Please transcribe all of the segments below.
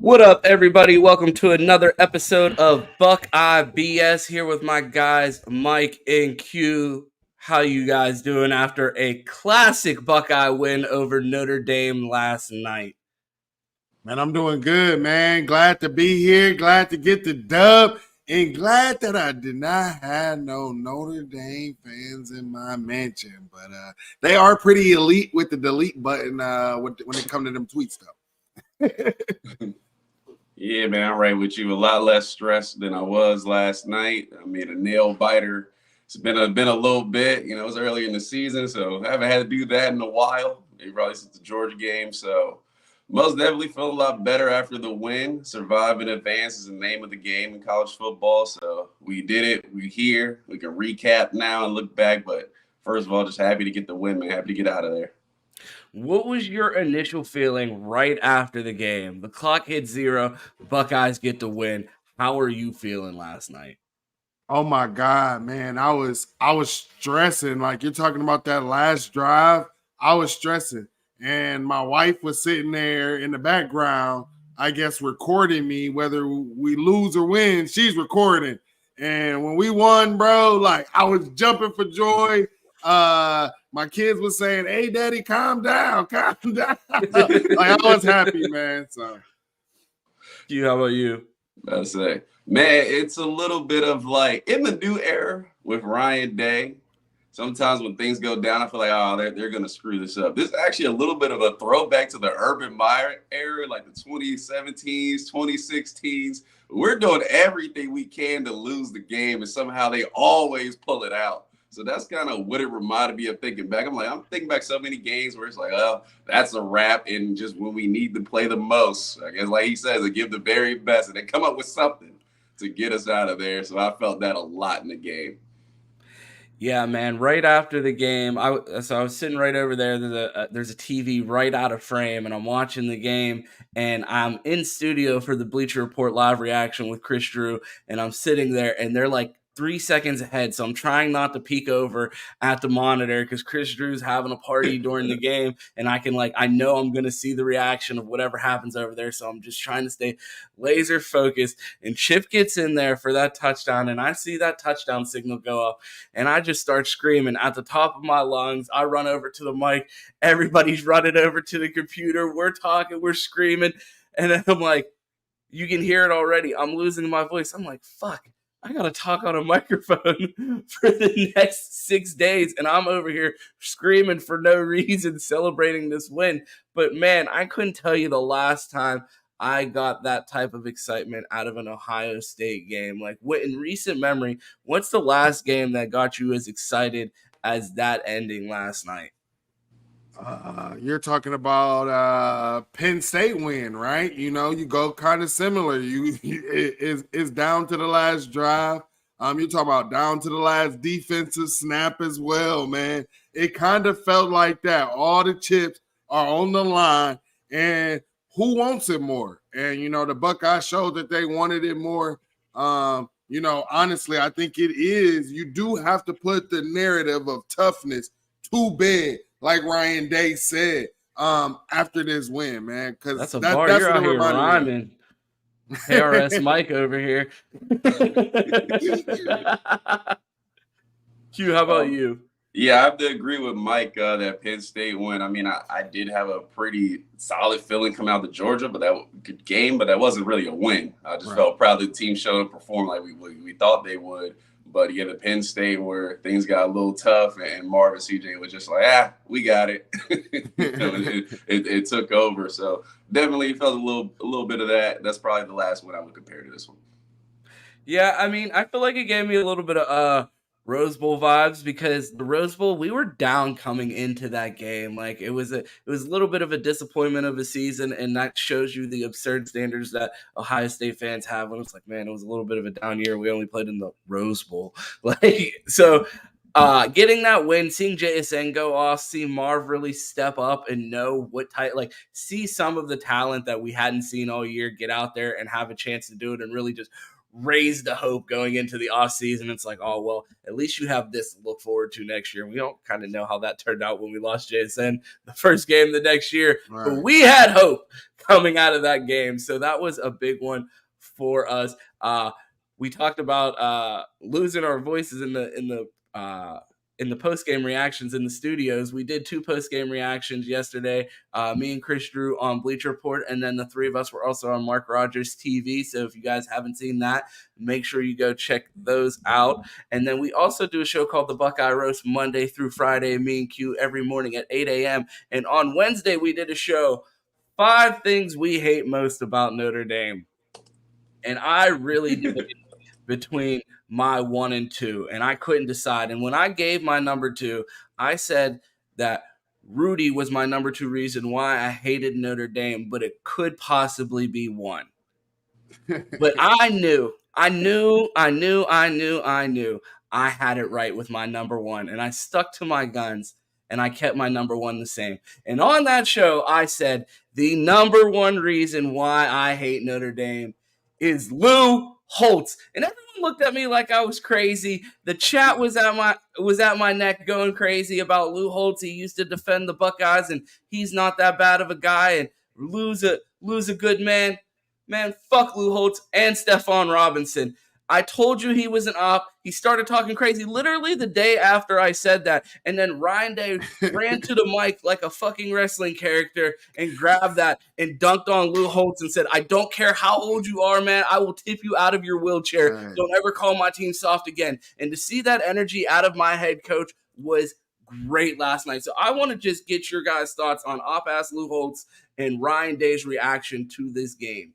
What up, everybody? Welcome to another episode of Buckeye BS here with my guys Mike and Q. How you guys doing after a classic Buckeye win over Notre Dame last night? Man, I'm doing good, man. Glad to be here. Glad to get the dub. And glad that I did not have no Notre Dame fans in my mansion. But they are pretty elite with the delete button when it comes to them tweets, though. Yeah, man, I'm right with you. A lot less stressed than I was last night. I mean, a nail biter. It's been a little bit. You know, it was early in the season, so I haven't had to do that in a while. Maybe probably since the Georgia game. So most definitely feel a lot better after the win. Survive and advance is the name of the game in college football. So we did it. We're here. We can recap now and look back. But first of all, just happy to get the win, man. Happy to get out of there. What was your initial feeling right after the game? The clock hit 0. Buckeyes get the win. How are you feeling last night? Oh my God, man. I was stressing. Like you're talking about that last drive. I was stressing. And my wife was sitting there in the background, I guess, recording me, whether we lose or win, she's recording. And when we won, bro, like I was jumping for joy. My kids were saying, "Hey, Daddy, calm down, calm down." Like I was happy, man. So, How about you? I say, man, it's a little bit of like in the new era with Ryan Day. Sometimes when things go down, I feel like, oh, they're going to screw this up. This is actually a little bit of a throwback to the Urban Meyer era, like the 2017s, 2016s. We're doing everything we can to lose the game, and somehow they always pull it out. So that's kind of what it reminded me of thinking back. I'm thinking back so many games where it's like, oh, that's a wrap. And just when we need to play the most, I guess, like he says, they give the very best and they come up with something to get us out of there. So I felt that a lot in the game. Yeah, man. Right after the game, I was sitting right over there. There's a TV right out of frame, and I'm watching the game. And I'm in studio for the Bleacher Report live reaction with Chris Drew, and I'm sitting there, and they're like 3 seconds ahead. So I'm trying not to peek over at the monitor because Chris Drew's having a party during the game, and I know I'm going to see the reaction of whatever happens over there. So I'm just trying to stay laser focused. And Chip gets in there for that touchdown, and I see that touchdown signal go off, and I just start screaming at the top of my lungs. I run over to the mic. Everybody's running over to the computer. We're talking, we're screaming. And then I'm like, you can hear it already. I'm losing my voice. I'm like, fuck. I got to talk on a microphone for the next 6 days, and I'm over here screaming for no reason, celebrating this win. But, man, I couldn't tell you the last time I got that type of excitement out of an Ohio State game. Like, in recent memory, what's the last game that got you as excited as that ending last night? You're talking about Penn State win, right? You know, you go kind of similar. It's down to the last drive. You're talking about down to the last defensive snap as well, man. It kind of felt like that. All the chips are on the line, and who wants it more? And, you know, the Buckeyes showed that they wanted it more. You know, honestly, I think it is. You do have to put the narrative of toughness to bed, like Ryan Day said, after this win, man. Because that's bar. You're out here rhyming. KRS Mike over here. Q, how about you? Yeah, I have to agree with Mike that Penn State win. I mean, I did have a pretty solid feeling coming out to Georgia, but that was a good game, but that wasn't really a win. I just felt proud the team showed up, performed like we thought they would. But yeah, the Penn State where things got a little tough, and Marvin CJ was just like, we got it. It took over. So definitely felt a little bit of that. That's probably the last one I would compare to this one. Yeah, I mean, I feel like it gave me a little bit of Rose Bowl vibes because the Rose Bowl, we were down coming into that game. Like it was a little bit of a disappointment of a season, and that shows you the absurd standards that Ohio State fans have when it's like, man, it was a little bit of a down year. We only played in the Rose Bowl. Like so getting that win, seeing JSN go off, seeing Marv really step up and know what type, like see some of the talent that we hadn't seen all year get out there and have a chance to do it and really just raise the hope going into the offseason. It's like, oh, well, at least you have this to look forward to next year. We don't kind of know how that turned out when we lost JSN the first game the next year, Right. but we had hope coming out of that game. So that was a big one for us. We talked about losing our voices in the post game reactions in the studios. We did 2 post game reactions yesterday. Me and Chris Drew on Bleacher Report, and then the 3 of us were also on Mark Rogers TV. So if you guys haven't seen that, make sure you go check those out. And then we also do a show called the Buckeye Roast Monday through Friday. Me and Q every morning at 8 a.m. And on Wednesday we did a show 5 things we hate most about Notre Dame. And I really debated between my 1 and 2, and I couldn't decide. And when I gave my number 2, I said that Rudy was my number 2 reason why I hated Notre Dame, but it could possibly be 1. But I knew I had it right with my number 1, and I stuck to my guns, and I kept my number 1 the same. And on that show, I said the number 1 reason why I hate Notre Dame is Lou Holtz. And everyone looked at me like I was crazy. The chat was at my neck going crazy about Lou Holtz. He used to defend the Buckeyes, and he's not that bad of a guy, and Lou's a good man. Man, fuck Lou Holtz and Stephon Robinson. I told you he was an op. He started talking crazy literally the day after I said that. And then Ryan Day ran to the mic like a fucking wrestling character and grabbed that and dunked on Lou Holtz and said, I don't care how old you are, man. I will tip you out of your wheelchair. Right. Don't ever call my team soft again. And to see that energy out of my head coach was great last night. So I want to just get your guys' thoughts on op-ass Lou Holtz and Ryan Day's reaction to this game.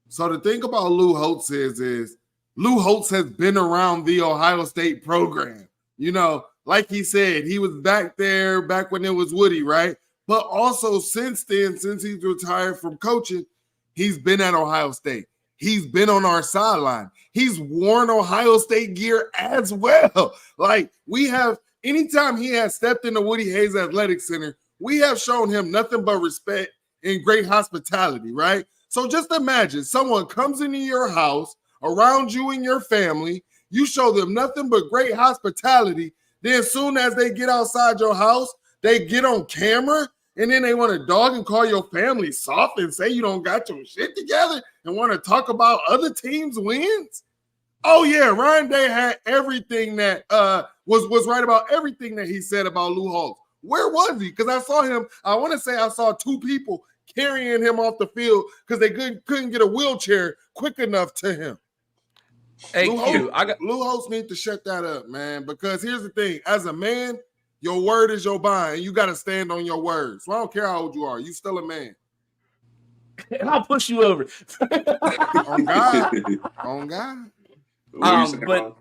So the thing about Lou Holtz is Lou Holtz has been around the Ohio State program. You know, like he said, he was back there back when it was Woody, right? But also since then, since he's retired from coaching, he's been at Ohio State. He's been on our sideline. He's worn Ohio State gear as well. Like we have, anytime he has stepped in the Woody Hayes Athletic Center, we have shown him nothing but respect and great hospitality, right? So just imagine someone comes into your house, around you and your family, you show them nothing but great hospitality. Then as soon as they get outside your house, they get on camera and then they want to dog and call your family soft and say you don't got your shit together and want to talk about other teams' wins. Oh yeah, Ryan Day had everything that was right about everything that he said about Lou Holtz. Where was he? Because I saw him, I want to say I saw 2 people carrying him off the field because they couldn't get a wheelchair quick enough to him. Hey, Lou Holtz need to shut that up, man, because here's the thing. As a man, your word is your bond, and you got to stand on your word. So I don't care how old you are. You still a man. And I'll push you over. On God. On God. But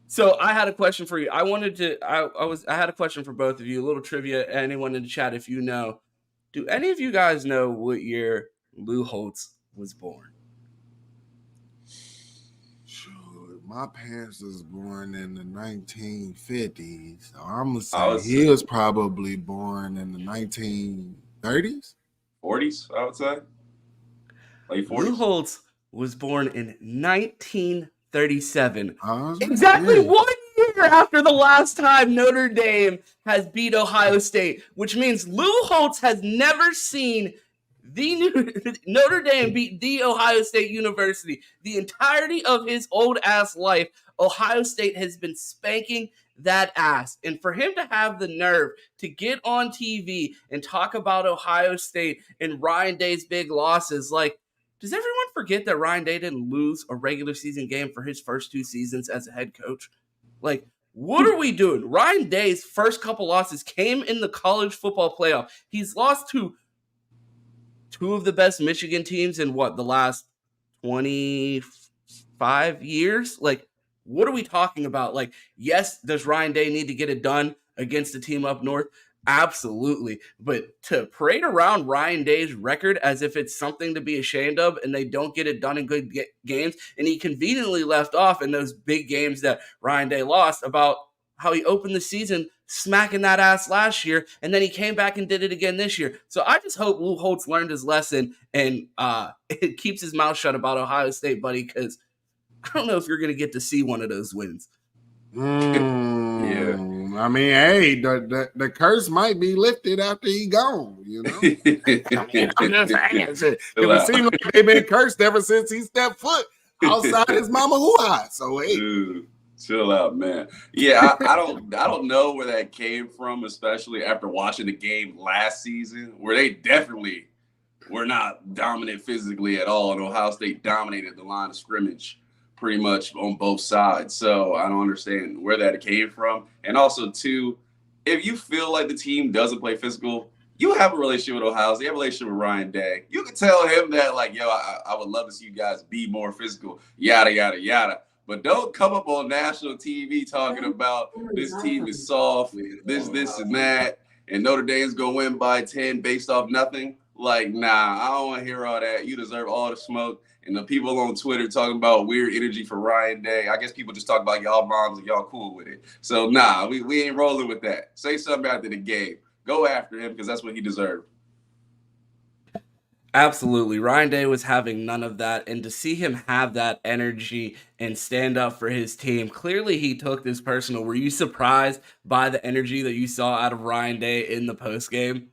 so I had a question for you. I had a question for both of you. A little trivia. Anyone in the chat, if you know, do any of you guys know what year Lou Holtz was born? My parents was born in the 1950s. So I'm gonna say he was probably born in the 1930s, 40s. I would say late 40s. Lou Holtz was born in 1937, exactly 1 year after the last time Notre Dame has beat Ohio State, which means Lou Holtz has never seen Notre Dame beat the Ohio State University. The entirety of his old ass life, Ohio State has been spanking that ass. And for him to have the nerve to get on TV and talk about Ohio State and Ryan Day's big losses, like, does everyone forget that Ryan Day didn't lose a regular season game for his first 2 seasons as a head coach? Like, what are we doing? Ryan Day's first couple losses came in the college football playoff. He's lost to 2 of the best Michigan teams in the last 20 5 years? Like, what are we talking about? Like, yes, does Ryan Day need to get it done against a team up north? Absolutely. But to parade around Ryan Day's record as if it's something to be ashamed of and they don't get it done in good games, and he conveniently left off in those big games that Ryan Day lost about how he opened the season smacking that ass last year, and then he came back and did it again this year. So I just hope Lou Holtz learned his lesson and it keeps his mouth shut about Ohio State, buddy, because I don't know if you're going to get to see one of those wins. Yeah. I mean, hey, the curse might be lifted after he gone, you know? I mean, I'm just saying. It seems like they've been cursed ever since he stepped foot outside his mama hoo-ha. So, hey. Dude, chill out, man. Yeah, I don't know where that came from, especially after watching the game last season, where they definitely were not dominant physically at all, and Ohio State dominated the line of scrimmage pretty much on both sides. So I don't understand where that came from. And also, too, if you feel like the team doesn't play physical, you have a relationship with Ohio State, you have a relationship with Ryan Day. You can tell him that, like, yo, I would love to see you guys be more physical, yada, yada, yada. But don't come up on national TV talking about this team is soft, this, and that, and Notre Dame's going to win by 10 based off nothing. Like, nah, I don't want to hear all that. You deserve all the smoke. And the people on Twitter talking about weird energy for Ryan Day, I guess people just talk about y'all moms and y'all cool with it. So, nah, we ain't rolling with that. Say something after the game. Go after him because that's what he deserved. Absolutely. Ryan Day was having none of that. And to see him have that energy and stand up for his team, clearly he took this personal. Were you surprised by the energy that you saw out of Ryan Day in the postgame?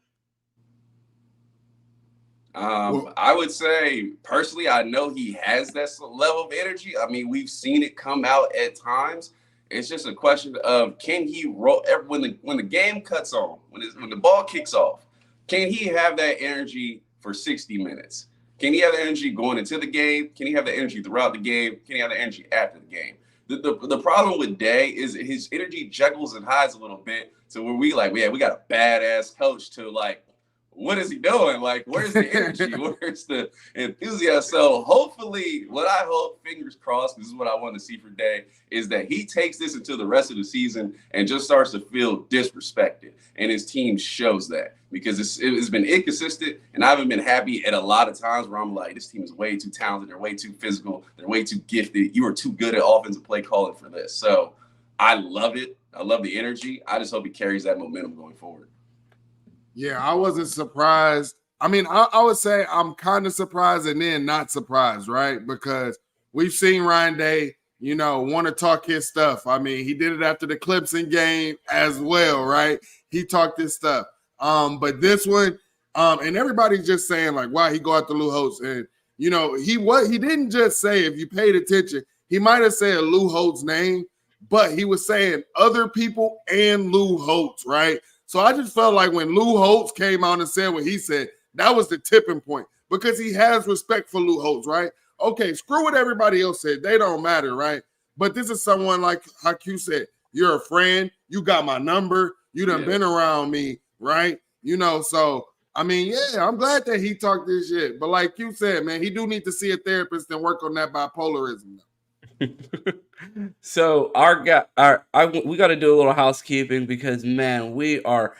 I would say, personally, I know he has that level of energy. I mean, we've seen it come out at times. It's just a question of, can he roll when the game cuts on, when the ball kicks off, can he have that energy for 60 minutes? Can he have the energy going into the game? Can he have the energy throughout the game? Can he have the energy after the game? The problem with Day is his energy juggles and hides a little bit to where we got a badass coach to, like, what is he doing? Like, where's the energy? Where's the enthusiasm? So hopefully, what I hope, fingers crossed, this is what I want to see for Day, is that he takes this into the rest of the season and just starts to feel disrespected. And his team shows that, because it's been inconsistent, and I haven't been happy at a lot of times where I'm like, this team is way too talented. They're way too physical. They're way too gifted. You are too good at offensive play calling for this. So I love it. I love the energy. I just hope he carries that momentum going forward. Yeah, I wasn't surprised. I mean, I would say I'm kind of surprised and then not surprised, right? Because we've seen Ryan Day, want to talk his stuff. I mean, he did it after the Clemson game as well, right? He talked his stuff. But this one, and everybody's just saying, like, why he go out to Lou Holtz. And, he didn't just say, if you paid attention, he might have said Lou Holtz's name, but he was saying other people and Lou Holtz, right? So I just felt like when Lou Holtz came out and said what he said, that was the tipping point, because he has respect for Lou Holtz, right? Okay, screw what everybody else said. They don't matter, right? But this is someone like you said, you're a friend. You got my number. You done been around me, right? So, I mean, yeah, I'm glad that he talked this shit. But like you said, man, he do need to see a therapist and work on that bipolarism. So we got to do a little housekeeping, because, man, we are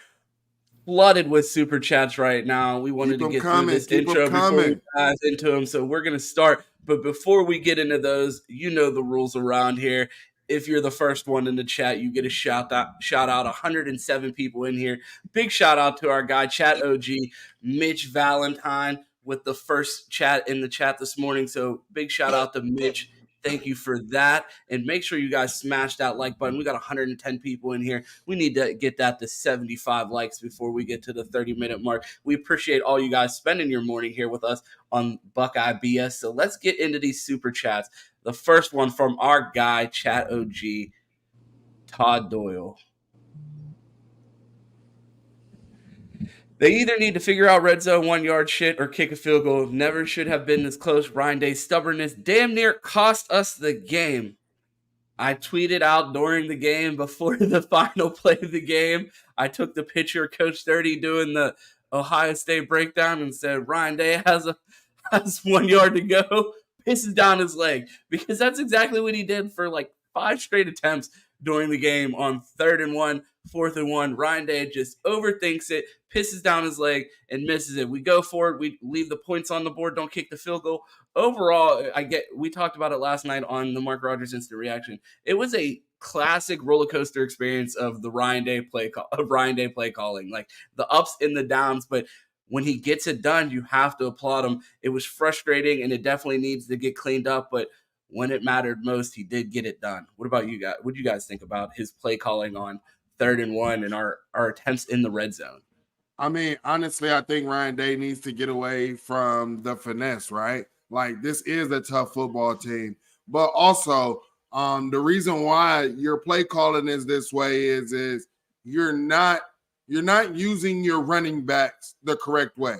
flooded with super chats right now. We wanted to get through this intro before we dive into them, so we're going to start. But before we get into those, you know the rules around here. If you're the first one in the chat, you get a shout out. 107 people in here. Big shout out to our guy, Chat OG, Mitch Valentine, with the first chat in the chat this morning. So big shout out to Mitch. Thank you for that. And make sure you guys smash that like button. We got 110 people in here. We need to get that to 75 likes before we get to the 30-minute mark. We appreciate all you guys spending your morning here with us on Buckeye BS. So let's get into these super chats. The first one from our guy, Chat OG, Todd Doyle. They either need to figure out red zone 1 yard shit or kick a field goal. Never should have been this close. Ryan Day's stubbornness damn near cost us the game. I tweeted out during the game before the final play of the game. I took the picture of Coach 30 doing the Ohio State breakdown and said Ryan Day has 1 yard to go. pisses down his leg, because that's exactly what he did for like 5 straight attempts during the game on 3rd and 1, 4th and 1. Ryan Day just overthinks it, pisses down his leg, and misses it. We go for it. We leave the points on the board, don't kick the field goal. Overall, we talked about it last night on the Mark Rogers Instant Reaction. It was a classic roller coaster experience of the Ryan Day play calling, like the ups and the downs. But when he gets it done, you have to applaud him. It was frustrating, and it definitely needs to get cleaned up. But when it mattered most, he did get it done. What about you guys? What do you guys think about his play calling on 3rd and 1 and our attempts in the red zone? I mean, honestly, I think Ryan Day needs to get away from the finesse, right? Like, this is a tough football team. But also, the reason why your play calling is this way is you're not using your running backs the correct way.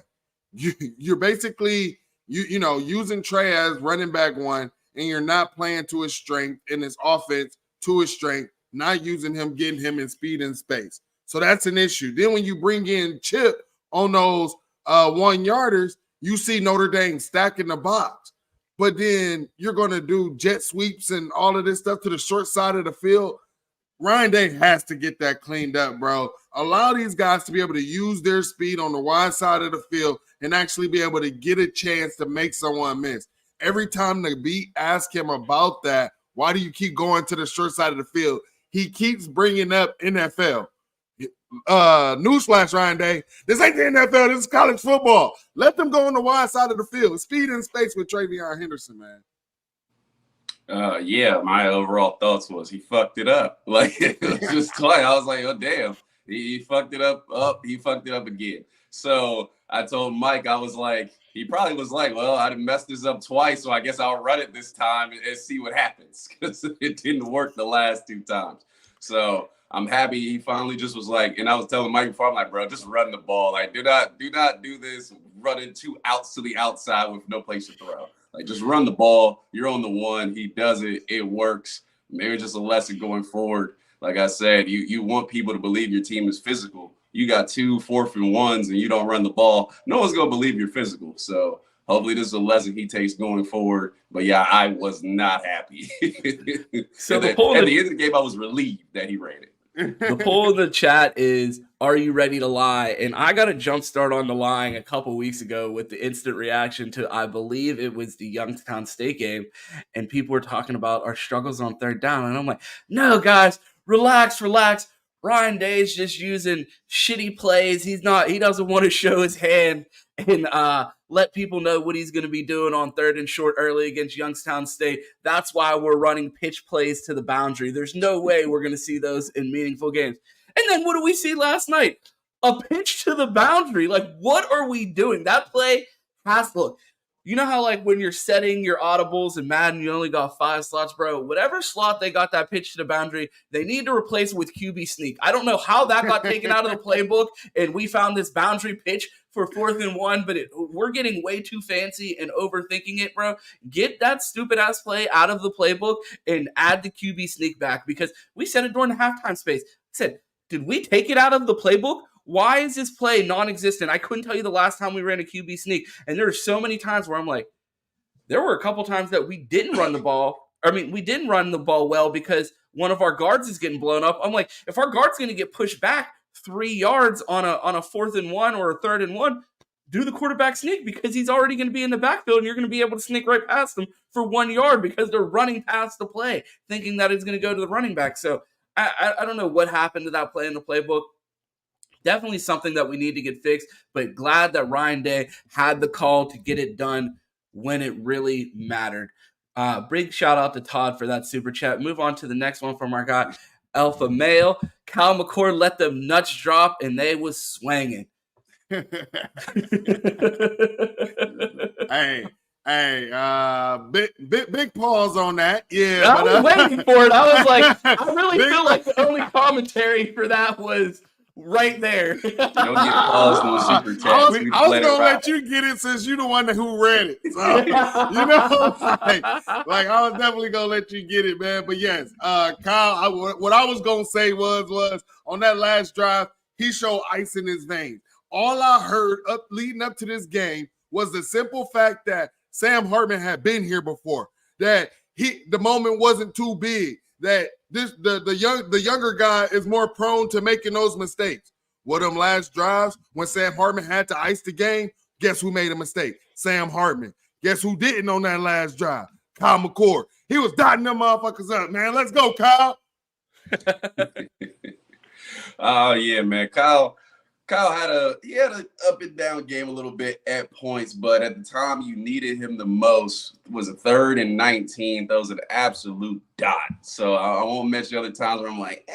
You're basically using Trey as running back 1, and you're not playing to his strength in his offense to his strength, not using him, getting him in speed and space. So that's an issue. Then when you bring in Chip on those 1-yarders, you see Notre Dame stacking the box. But then you're going to do jet sweeps and all of this stuff to the short side of the field. Ryan Day has to get that cleaned up, bro. Allow these guys to be able to use their speed on the wide side of the field and actually be able to get a chance to make someone miss. Every time the beat asks him about that, why do you keep going to the short side of the field? He keeps bringing up NFL. Newsflash, Ryan Day. This ain't the NFL. This is college football. Let them go on the wide side of the field. Speed and space with Travion Henderson, man. Yeah, my overall thoughts was he fucked it up. Like, it was just like, I was like, oh, damn. He fucked it up. He fucked it up again. So I told Mike, I was like, he probably was like, well, I messed this up twice, so I guess I'll run it this time and see what happens, because it didn't work the last 2 times. So I'm happy he finally just was like, and I was telling Mike before, I'm like, bro, just run the ball. Like, do not do this running 2 outs to the outside with no place to throw. Like, just run the ball. You're on the 1. He does it. It works. Maybe just a lesson going forward. Like I said, you want people to believe your team is physical. You got 2 4th and 1s and you don't run the ball. No one's going to believe you're physical. So hopefully this is a lesson he takes going forward. But, yeah, I was not happy. So at the end of the game, I was relieved that he ran it. The poll in the chat is, are you ready to lie? And I got a jump start on the lying a couple weeks ago with the instant reaction to, I believe it was the Youngstown State game. And people were talking about our struggles on 3rd down. And I'm like, no, guys, relax. Ryan Day's just using shitty plays. He doesn't want to show his hand and let people know what he's going to be doing on 3rd and short early against Youngstown State. That's why we're running pitch plays to the boundary. There's no way we're going to see those in meaningful games. And then what do we see last night? A pitch to the boundary. Like, what are we doing? That play has to look. You know how, like, when you're setting your audibles in Madden, you only got 5 slots, bro? Whatever slot they got that pitch to the boundary, they need to replace it with QB sneak. I don't know how that got taken out of the playbook, and we found this boundary pitch for 4th and 1, but we're getting way too fancy and overthinking it, bro. Get that stupid-ass play out of the playbook and add the QB sneak back, because we said it during the halftime space. I said, did we take it out of the playbook? Why is this play non-existent? I couldn't tell you the last time we ran a QB sneak. And there are so many times where I'm like, there were a couple times that we didn't run the ball. We didn't run the ball well because one of our guards is getting blown up. I'm like, if our guard's going to get pushed back 3 yards on a 4th and 1 or a 3rd and 1, do the quarterback sneak, because he's already going to be in the backfield and you're going to be able to sneak right past him for 1 yard because they're running past the play, thinking that it's going to go to the running back. So I don't know what happened to that play in the playbook. Definitely something that we need to get fixed, but glad that Ryan Day had the call to get it done when it really mattered. Big shout out to Todd for that super chat. Move on to the next one from our guy, Alpha Male. Cal McCord let them nuts drop, and they was swanging. Hey, big pause on that. Yeah, I was waiting for it. I was like, I really feel like the only commentary for that was right there. Don't get paused on super chat. I was going to let you get it since you're the one who read it. So, like I was definitely going to let you get it, man. But yes, Kyle, what I was going to say was on that last drive, he showed ice in his veins. All I heard leading up to this game was the simple fact that Sam Hartman had been here before, that the moment wasn't too big, that the younger guy is more prone to making those mistakes. Well, them last drives when Sam Hartman had to ice the game, guess who made a mistake? Sam Hartman. Guess who didn't on that last drive? Kyle McCord. He was dotting them motherfuckers up, man. Let's go, Kyle. Oh yeah, man. Kyle had an up and down game a little bit at points, but at the time you needed him the most was a 3rd and 19. That was an absolute dot. So I won't mention other times where I'm like,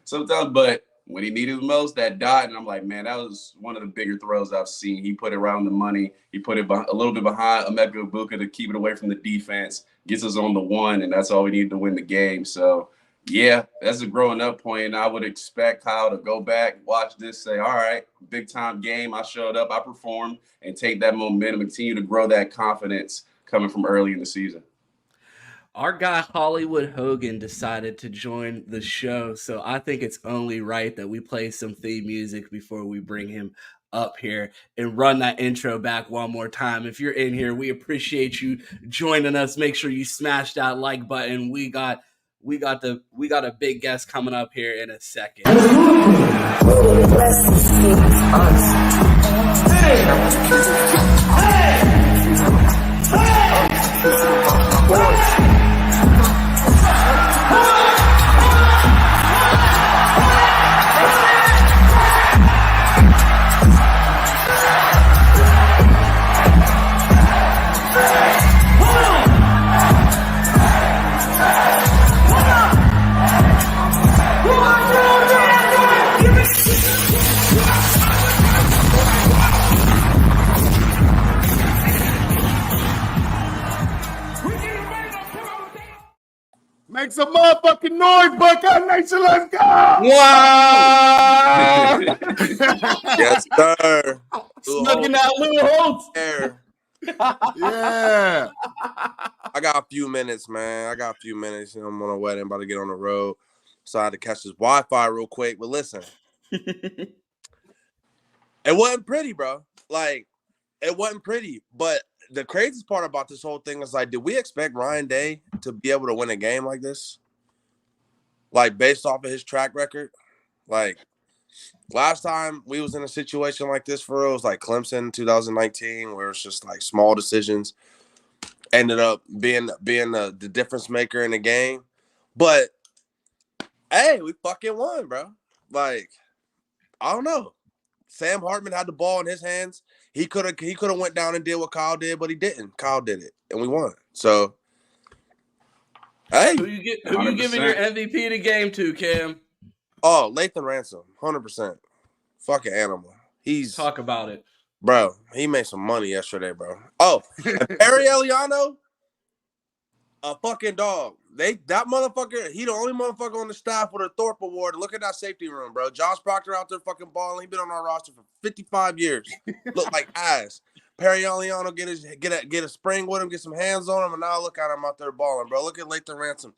sometimes, but when he needed the most, that dot, and I'm like, man, that was one of the bigger throws I've seen. He put it around the money. He put it a little bit behind Emeka Ibuka to keep it away from the defense, gets us on the 1, and that's all we need to win the game. So, yeah, that's a growing up point, and I would expect Kyle to go back, watch this, say, all right, big-time game. I showed up, I performed, and take that momentum, continue to grow that confidence coming from early in the season. Our guy Hollywood Hogan decided to join the show, so I think it's only right that we play some theme music before we bring him up here and run that intro back one more time. If you're in here, we appreciate you joining us. Make sure you smash that like button. We got a big guest coming up here in a second. Make some motherfucking noise, Buckeye Nation. Let's go. Wow! Yes, sir. Smoking that Lou Holtz. Yeah. I got a few minutes, man. I'm on a wedding, about to get on the road. So I had to catch this Wi-Fi real quick. But listen, it wasn't pretty, bro. Like, it wasn't pretty. But the craziest part about this whole thing is, like, did we expect Ryan Day to be able to win a game like this? Like, based off of his track record? Like, last time we was in a situation like this for real, it was like Clemson 2019, where it's just like small decisions ended up being the difference maker in the game. But hey, we fucking won, bro. Like, I don't know. Sam Hartman had the ball in his hands. He could have went down and did what Kyle did, but he didn't. Kyle did it, and we won. So, hey, Who you giving your MVP of the game to, Cam? Oh, Lathan Ransom, 100%. Fucking animal. Talk about it, bro. He made some money yesterday, bro. Oh, and Perry Eliano, a fucking dog. That motherfucker. He the only motherfucker on the staff with a Thorpe Award. Look at that safety room, bro. Josh Proctor out there fucking balling. He been on our roster for 55 years. Look like ass. Perry Eliano get a spring with him, get some hands on him, and now look at him out there balling, bro. Look at Lathan Ransom.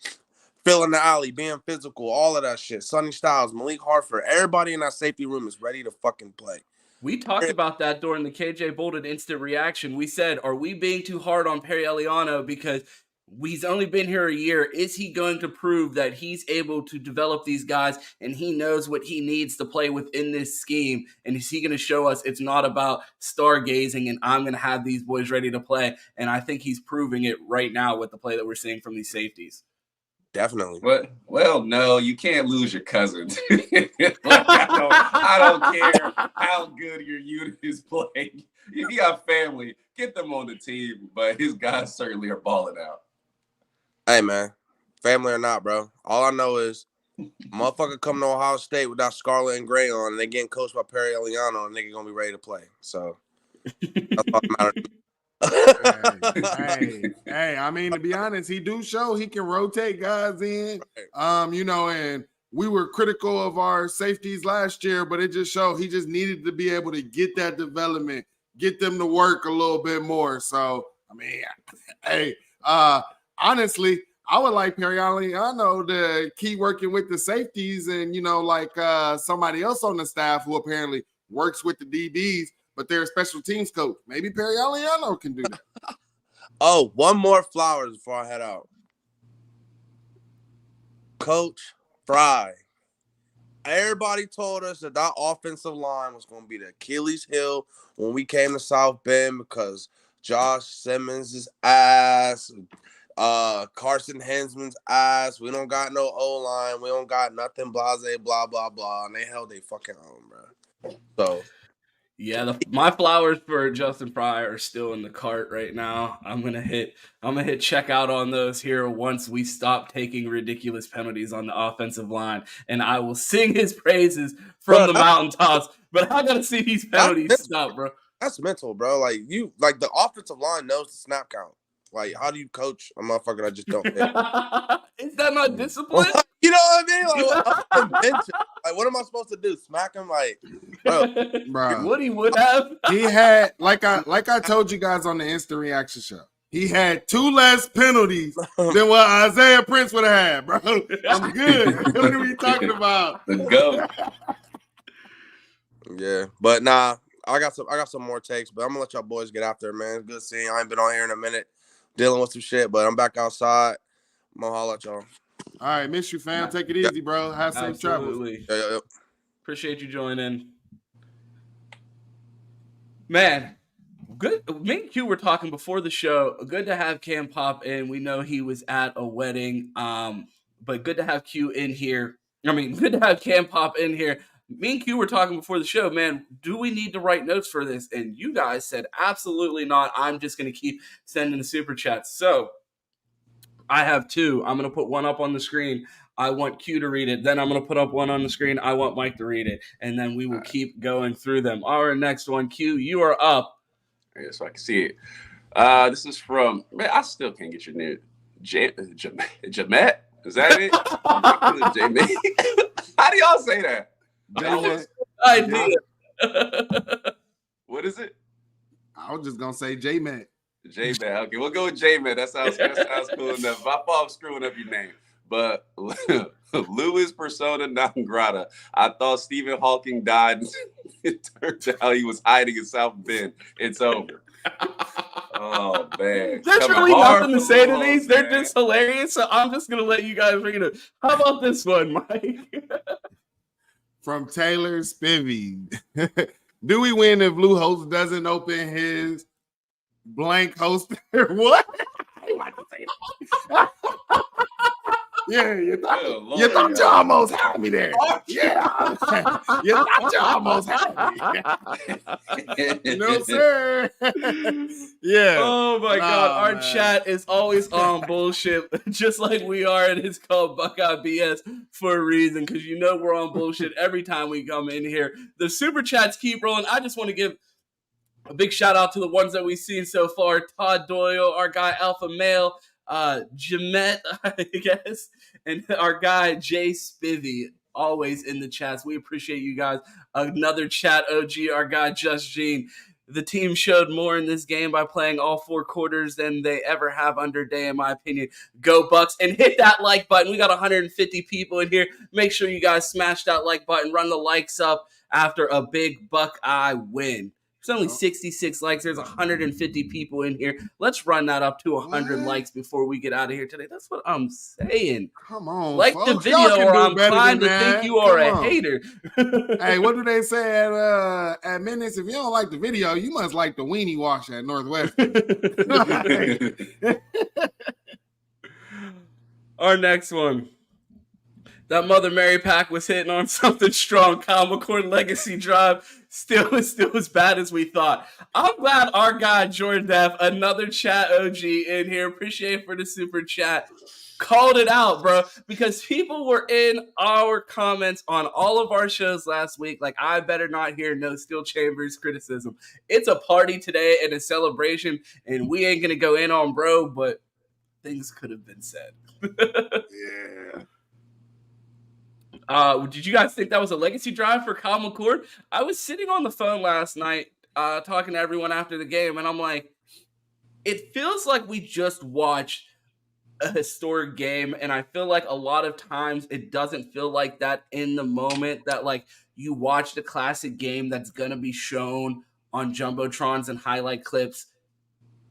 Filling the alley, being physical, all of that shit. Sonny Styles, Malik Hartford, everybody in that safety room is ready to fucking play. We talked about that during the KJ Bolden instant reaction. We said, are we being too hard on Perry Eliano because he's only been here a year? Is he going to prove that he's able to develop these guys and he knows what he needs to play within this scheme? And is he going to show us it's not about stargazing and I'm going to have these boys ready to play? And I think he's proving it right now with the play that we're seeing from these safeties. Definitely. Well, no, you can't lose your cousins. I don't care how good your unit is playing. If you got family, get them on the team. But his guys certainly are balling out. Hey, man, family or not, bro. All I know is motherfucker coming to Ohio State with that scarlet and gray on, and they getting coached by Perry Eliano, and they're going to be ready to play. So that's all that matters. Hey, I mean, to be honest, he do show he can rotate guys in. And we were critical of our safeties last year, but it just showed he just needed to be able to get that development, get them to work a little bit more. So, I mean, hey, honestly, I would like Perry Eliano to keep working with the safeties and, somebody else on the staff who apparently works with the DBs, but they're a special teams coach. Maybe Perry Eliano can do that. Oh, one more flowers before I head out. Coach Fry. Everybody told us that offensive line was going to be the Achilles heel when we came to South Bend because Josh Simmons' ass, Carson Hensman's ass. We don't got no O-line. We don't got nothing, blase, blah, blah, blah. And they held they fucking own, bro. So. Yeah, my flowers for Justin Fry are still in the cart right now. I'm gonna hit check out on those here once we stop taking ridiculous penalties on the offensive line, and I will sing his praises from the mountaintops. But I gotta see these penalties stop, bro. That's mental, bro. Like the offensive line knows the snap count. Like, how do you coach a motherfucker that just don't hit? Is that not discipline? You know what I mean? Like, what am I supposed to do? Smack him? Like, bro. What he would have. He had, like I told you guys on the instant reaction show, he had 2 less penalties than what Isaiah Prince would have had, bro. I'm good. What are we talking about? The GOAT. Yeah, but nah, I got some more takes, but I'm gonna let y'all boys get after it, man. It's good seeing you. I ain't been on here in a minute dealing with some shit, but I'm back outside. I'm gonna holler at y'all. All right, miss you, fam. Take it easy, bro. Have safe travels. Yeah. Appreciate you joining. Man, good. Me and Q were talking before the show. Good to have Cam pop in. We know he was at a wedding, but good to have Q in here. I mean, good to have Cam pop in here. Me and Q were talking before the show, man, do we need to write notes for this? And you guys said, absolutely not. I'm just going to keep sending the super chats. So I have 2. I'm going to put one up on the screen. I want Q to read it. Then I'm going to put up one on the screen. I want Mike to read it. And then we will keep going through them. Our next one, Q, you are up. Yeah, so I can see it. This is from, man, I still can't get your name. Jamet? Is that it? Jamet? How do y'all say that? I did. What is it? I was just gonna say J-Man. J-Man. Okay, we'll go with J-Man. That sounds cool enough. I thought I'm screwing up your name. But Lou is persona non grata. I thought Stephen Hawking died. It turns out he was hiding in South Bend. It's over. Oh, man. There's really nothing to say to these. They're just hilarious. So I'm just going to let you guys read it. How about this one, Mike? From Taylor Spivey. Do we win if Lou Holtz doesn't open his blank holster? What? Yeah, you thought you almost had me there. Yeah. You thought you almost had me. No, sir. Yeah. Oh, my God. Our chat is always on bullshit, just like we are, and it's called Buckeye BS for a reason, because you know we're on bullshit every time we come in here. The super chats keep rolling. I just want to give a big shout out to the ones that we've seen so far. Todd Doyle, our guy Alpha Male, Jamet, I guess, and our guy Jay Spivey, always in the chats. We appreciate you guys. Another chat OG, our guy Just Gene. The team showed more in this game by playing all 4 quarters than they ever have under Day, in my opinion. Go Bucks, and hit that like button. We got 150 people in here. Make sure you guys smash that like button. Run the likes up after a big Buckeye win. There's only 66 likes. There's 150 people in here. Let's run that up to 100 likes before we get out of here today. That's what I'm saying. Come on, like folks. the video, or I'm trying to think you are a hater. Hey, what do they say at Minutes? If you don't like the video, you must like the weenie wash at Northwest. Our next one. That Mother Mary pack was hitting on something strong. Kyle McCord legacy drive still as bad as we thought. I'm glad our guy Jordan Deff, another chat OG in here, appreciate for the super chat, called it out, bro, because people were in our comments on all of our shows last week like, I better not hear no Steel Chambers criticism. It's a party today and a celebration, and we ain't gonna go in on bro, but things could have been said. Yeah. Did you guys think that was a legacy drive for Kyle McCord? I was sitting on the phone last night talking to everyone after the game, and I'm like, it feels like we just watched a historic game, and I feel like a lot of times it doesn't feel like that in the moment, that like you watched a classic game that's going to be shown on Jumbotrons and highlight clips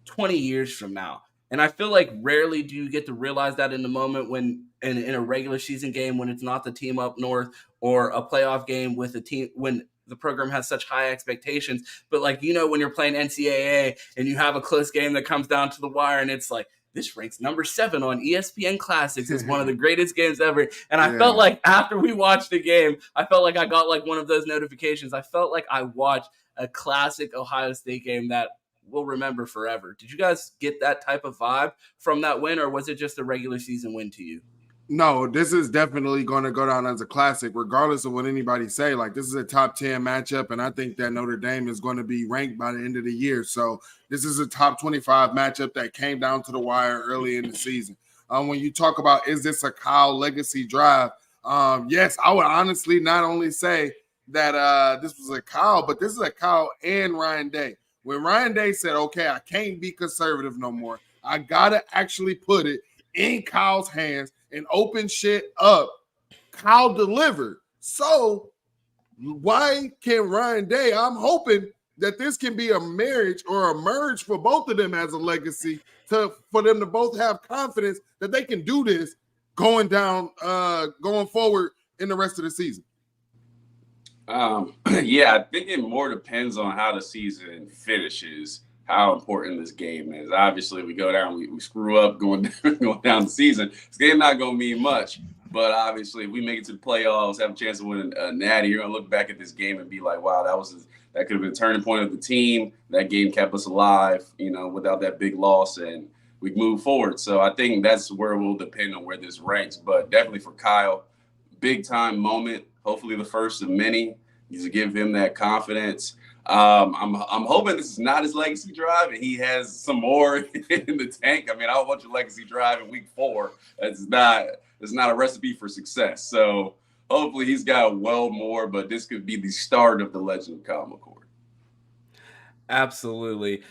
20 years from now. And I feel like rarely do you get to realize that in the moment when in a regular season game, when it's not the team up north, or a playoff game with a team when the program has such high expectations. But like, when you're playing NCAA and you have a close game that comes down to the wire and it's like, this ranks number 7 on ESPN Classics as one of the greatest games ever. And I felt like after we watched the game, I felt like I got like one of those notifications. I felt like I watched a classic Ohio State game that we'll remember forever. Did you guys get that type of vibe from that win, or was it just a regular season win to you? No, this is definitely going to go down as a classic, regardless of what anybody say. Like, this is a top 10 matchup, and I think that Notre Dame is going to be ranked by the end of the year. So this is a top 25 matchup that came down to the wire early in the season. When you talk about, is this a Kyle legacy drive? Yes, I would honestly not only say that this was a Kyle, but this is a Kyle and Ryan Day. When Ryan Day said, okay, I can't be conservative no more, I got to actually put it in Kyle's hands and open shit up, Kyle delivered. So why can't Ryan Day? I'm hoping that this can be a marriage or a merge for both of them as a legacy for them to both have confidence that they can do this going forward in the rest of the season. Yeah, I think it more depends on how the season finishes, how important this game is. Obviously, we go down, we screw up going down the season. This game not going to mean much, but obviously, if we make it to the playoffs, have a chance to win a natty, you're going to look back at this game and be like, wow, that could have been a turning point of the team. That game kept us alive, without that big loss, and we move forward. So I think that's where it will depend on where this ranks, but definitely for Kyle, big time moment, hopefully the first of many. Needs to give him that confidence. I'm hoping this is not his legacy drive and he has some more in the tank. I mean, I don't want your legacy drive in week 4. It's not a recipe for success. So hopefully he's got well more, but this could be the start of the legend of Kyle McCord. Absolutely.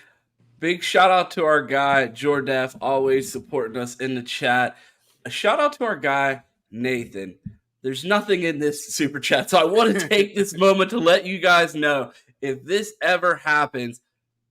Big shout out to our guy, Jordef, always supporting us in the chat. A shout out to our guy, Nathan. There's nothing in this super chat, so I want to take this moment to let you guys know, if this ever happens,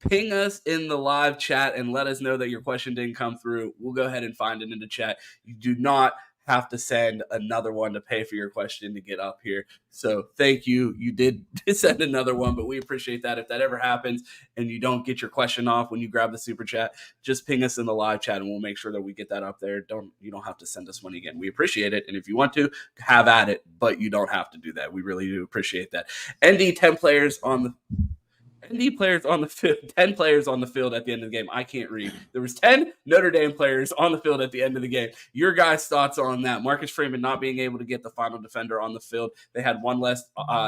ping us in the live chat and let us know that your question didn't come through. We'll go ahead and find it in the chat. You do not have to send another one to pay for your question to get up here. So thank you. You did send another one, but we appreciate that. If that ever happens and you don't get your question off when you grab the super chat, just ping us in the live chat and we'll make sure that we get that up there. You don't have to send us one again. We appreciate it. And if you want to, have at it, but you don't have to do that. We really do appreciate that. ND 10 players on the field, 10 players on the field at the end of the game. I can't read. There was 10 Notre Dame players on the field at the end of the game. Your guys' thoughts on that? Marcus Freeman not being able to get the final defender on the field. They had one less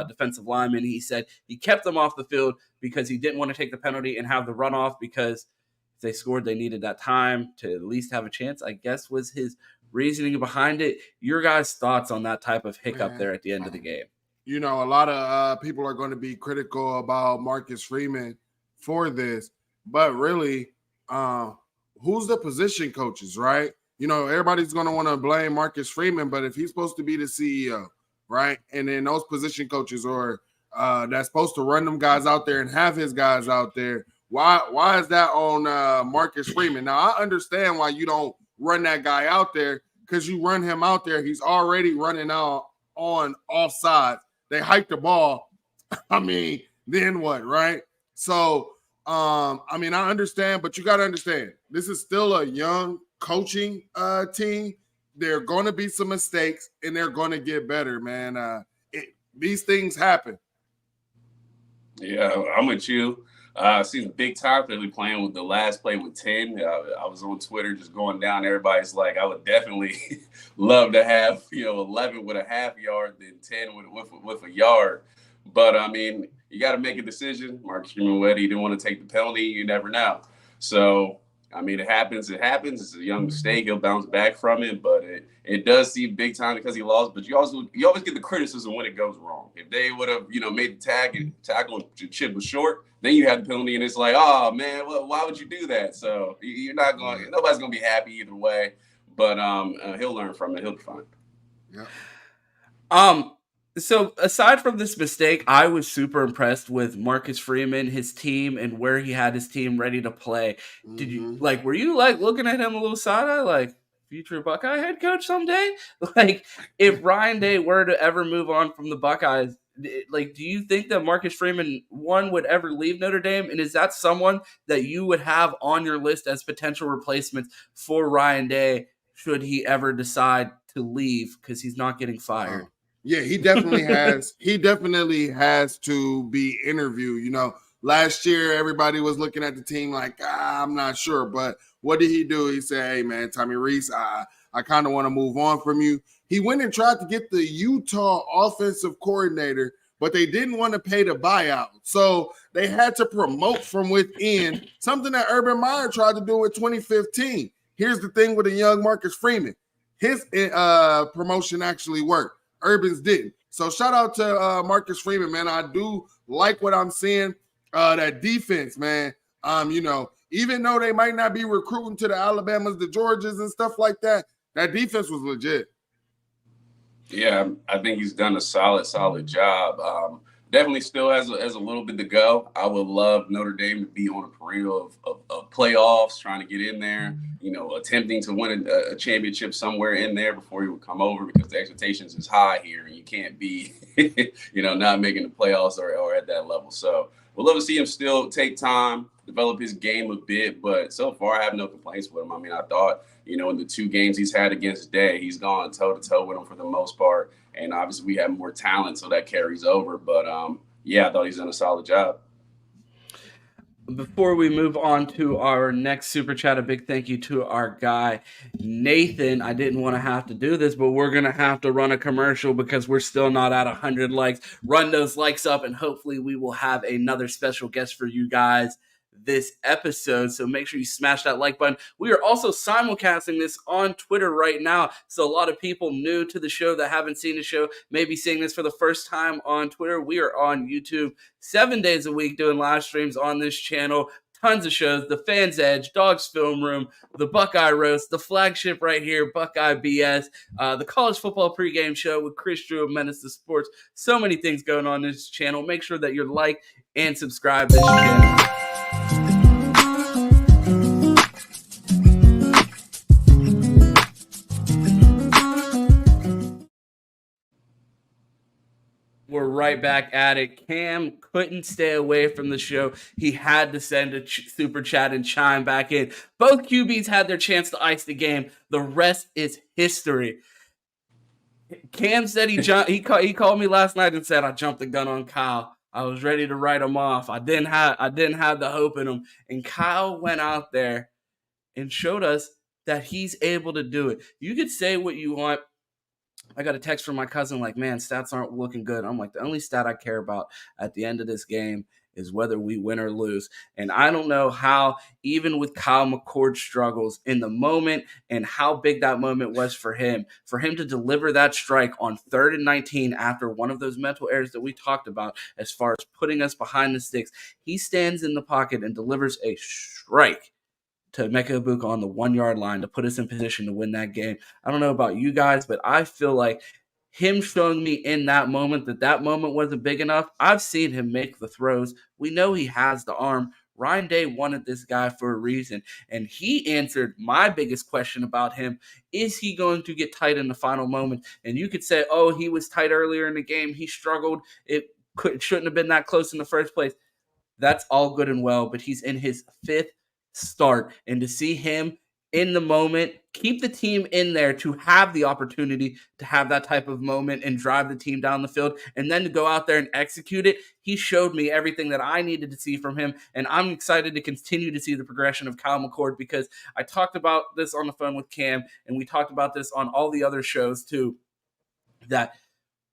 defensive lineman. He said he kept them off the field because he didn't want to take the penalty and have the runoff, because if they scored, they needed that time to at least have a chance, I guess was his reasoning behind it. Your guys' thoughts on that type of hiccup there at the end of the game? A lot of people are going to be critical about Marcus Freeman for this, but really, who's the position coaches, right? Everybody's going to want to blame Marcus Freeman, but if he's supposed to be the CEO, right, and then those position coaches are that's supposed to run them guys out there and have his guys out there, why is that on Marcus Freeman? Now, I understand why you don't run that guy out there, because you run him out there, he's already running out on offsides. They hike the ball. I mean, then what, right? So, I understand, but you got to understand, this is still a young coaching team. There are going to be some mistakes, and they're going to get better, man. These things happen. Yeah, I'm with you. I seen big time really playing with the last play with 10. I was on Twitter just going down. Everybody's like, I would definitely love to have 11 with a half yard than 10 with a yard. But I mean, you got to make a decision. Marcus Freeman, whether he didn't want to take the penalty, you never know. So I mean, it happens. It's a young mistake. He'll bounce back from it, but it does seem big time because he lost. But you always get the criticism when it goes wrong. If they would have made the tackle and chip was short, then you have the penalty, and it's like, oh man, why would you do that? So you're not going. Nobody's going to be happy either way. But he'll learn from it. He'll be fine. Yeah. So aside from this mistake, I was super impressed with Marcus Freeman, his team, and where he had his team ready to play. Did you Mhm. were you like looking at him a little side eye, like future Buckeye head coach someday? Like if Ryan Day were to ever move on from the Buckeyes, like do you think that Marcus Freeman would ever leave Notre Dame? And is that someone that you would have on your list as potential replacements for Ryan Day should he ever decide to leave because he's not getting fired? Yeah, he definitely has. He definitely has to be interviewed. Last year everybody was looking at the team like, I'm not sure. But what did he do? He said, "Hey man, Tommy Rees, I kind of want to move on from you." He went and tried to get the Utah offensive coordinator, but they didn't want to pay the buyout, so they had to promote from within. Something that Urban Meyer tried to do in 2015. Here's the thing with a young Marcus Freeman: his promotion actually worked. Urban's didn't. So shout out to Marcus Freeman, man. I do like what I'm seeing. That defense, man. Even though they might not be recruiting to the Alabamas, the Georgias, and stuff like that, that defense was legit. Yeah, I think he's done a solid job. Definitely still has a little bit to go. I would love Notre Dame to be on a perennial of playoffs, trying to get in there, attempting to win a championship somewhere in there before he would come over, because the expectations is high here and you can't be, not making the playoffs or at that level. So we'd love to see him still take time, develop his game a bit, but so far I have no complaints with him. I mean, I thought, in the 2 games he's had against Day, he's gone toe-to-toe with him for the most part. And obviously we have more talent, so that carries over. But, I thought he's done a solid job. Before we move on to our next super chat, a big thank you to our guy, Nathan. I didn't want to have to do this, but we're going to have to run a commercial because we're still not at 100 likes. Run those likes up, and hopefully we will have another special guest for you guys this episode. So make sure you smash that like button. We are also simulcasting this on Twitter right now. So a lot of people new to the show that haven't seen the show may be seeing this for the first time on Twitter. We are on YouTube 7 days a week doing live streams on this channel. Tons of shows: The Fans Edge, Dogs Film Room, the Buckeye Roast, the flagship right here, Buckeye BS, the college football pregame show with Chris Drew of Menace to Sports. So many things going on this channel. Make sure that you're like and subscribe to this channel. We're right back at it. Cam couldn't stay away from the show. He had to send a super chat and chime back in. Both QBs had their chance to ice the game. The rest is history. Cam said he called me last night and said I jumped the gun on Kyle. I was ready to write him off. I didn't have the hope in him. And Kyle went out there and showed us that he's able to do it. You could say what you want. I got a text from my cousin like, man, stats aren't looking good. I'm like, the only stat I care about at the end of this game is whether we win or lose. And I don't know how, even with Kyle McCord's struggles in the moment and how big that moment was for him to deliver that strike on 3rd and 19 after one of those mental errors that we talked about as far as putting us behind the sticks. He stands in the pocket and delivers a strike to Emeka Egbuka on the 1-yard line to put us in position to win that game. I don't know about you guys, but I feel like him showing me in that moment that moment wasn't big enough. I've seen him make the throws. We know he has the arm. Ryan Day wanted this guy for a reason, and he answered my biggest question about him. Is he going to get tight in the final moment? And you could say, oh, he was tight earlier in the game. He struggled. It shouldn't have been that close in the first place. That's all good and well, but he's in his 5th start, and to see him in the moment keep the team in there to have the opportunity to have that type of moment and drive the team down the field, and then to go out there and execute it, he showed me everything that I needed to see from him. And I'm excited to continue to see the progression of Kyle McCord, because I talked about this on the phone with Cam, and we talked about this on all the other shows too, that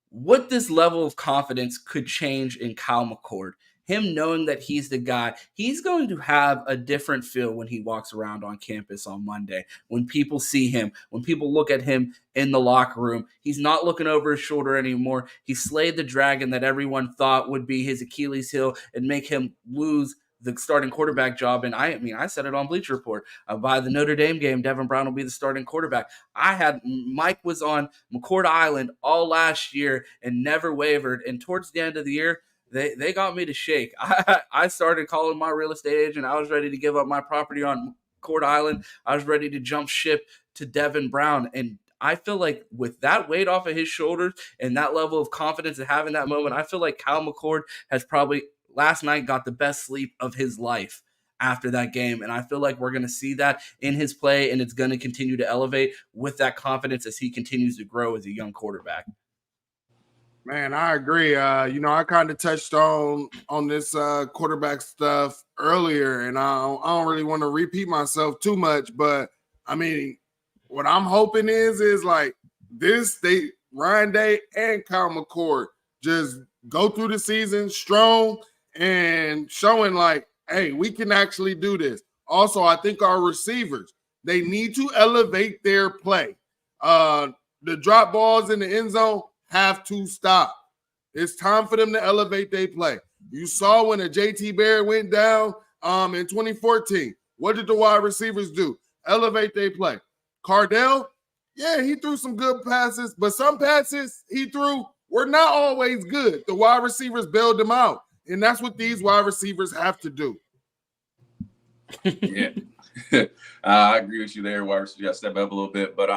what this level of confidence could change in Kyle McCord. Him knowing that he's the guy, he's going to have a different feel when he walks around on campus on Monday. When people see him, when people look at him in the locker room, he's not looking over his shoulder anymore. He slayed the dragon that everyone thought would be his Achilles heel and make him lose the starting quarterback job. And I said it on Bleacher Report. By the Notre Dame game, Devin Brown will be the starting quarterback. Mike was on McCord Island all last year and never wavered. And towards the end of the year, they got me to shake. I started calling my real estate agent. I was ready to give up my property on McCord Island. I was ready to jump ship to Devin Brown. And I feel like with that weight off of his shoulders and that level of confidence and having that moment, I feel like Kyle McCord has probably last night got the best sleep of his life after that game. And I feel like we're going to see that in his play, and it's going to continue to elevate with that confidence as he continues to grow as a young quarterback. Man, I agree. I kind of touched on this quarterback stuff earlier, and I don't really want to repeat myself too much, but I mean, what I'm hoping is like Ryan Day and Kyle McCord just go through the season strong and showing like, hey, we can actually do this. Also, I think our receivers, they need to elevate their play. The drop balls in the end zone have to stop. It's time for them to elevate their play. You saw when a JT Barrett went down in 2014. What did the wide receivers do? Elevate their play. Cardell, yeah, he threw some good passes, but some passes he threw were not always good. The wide receivers bailed them out, and that's what these wide receivers have to do. Yeah, I agree with you there. Wide receivers got to step up a little bit, but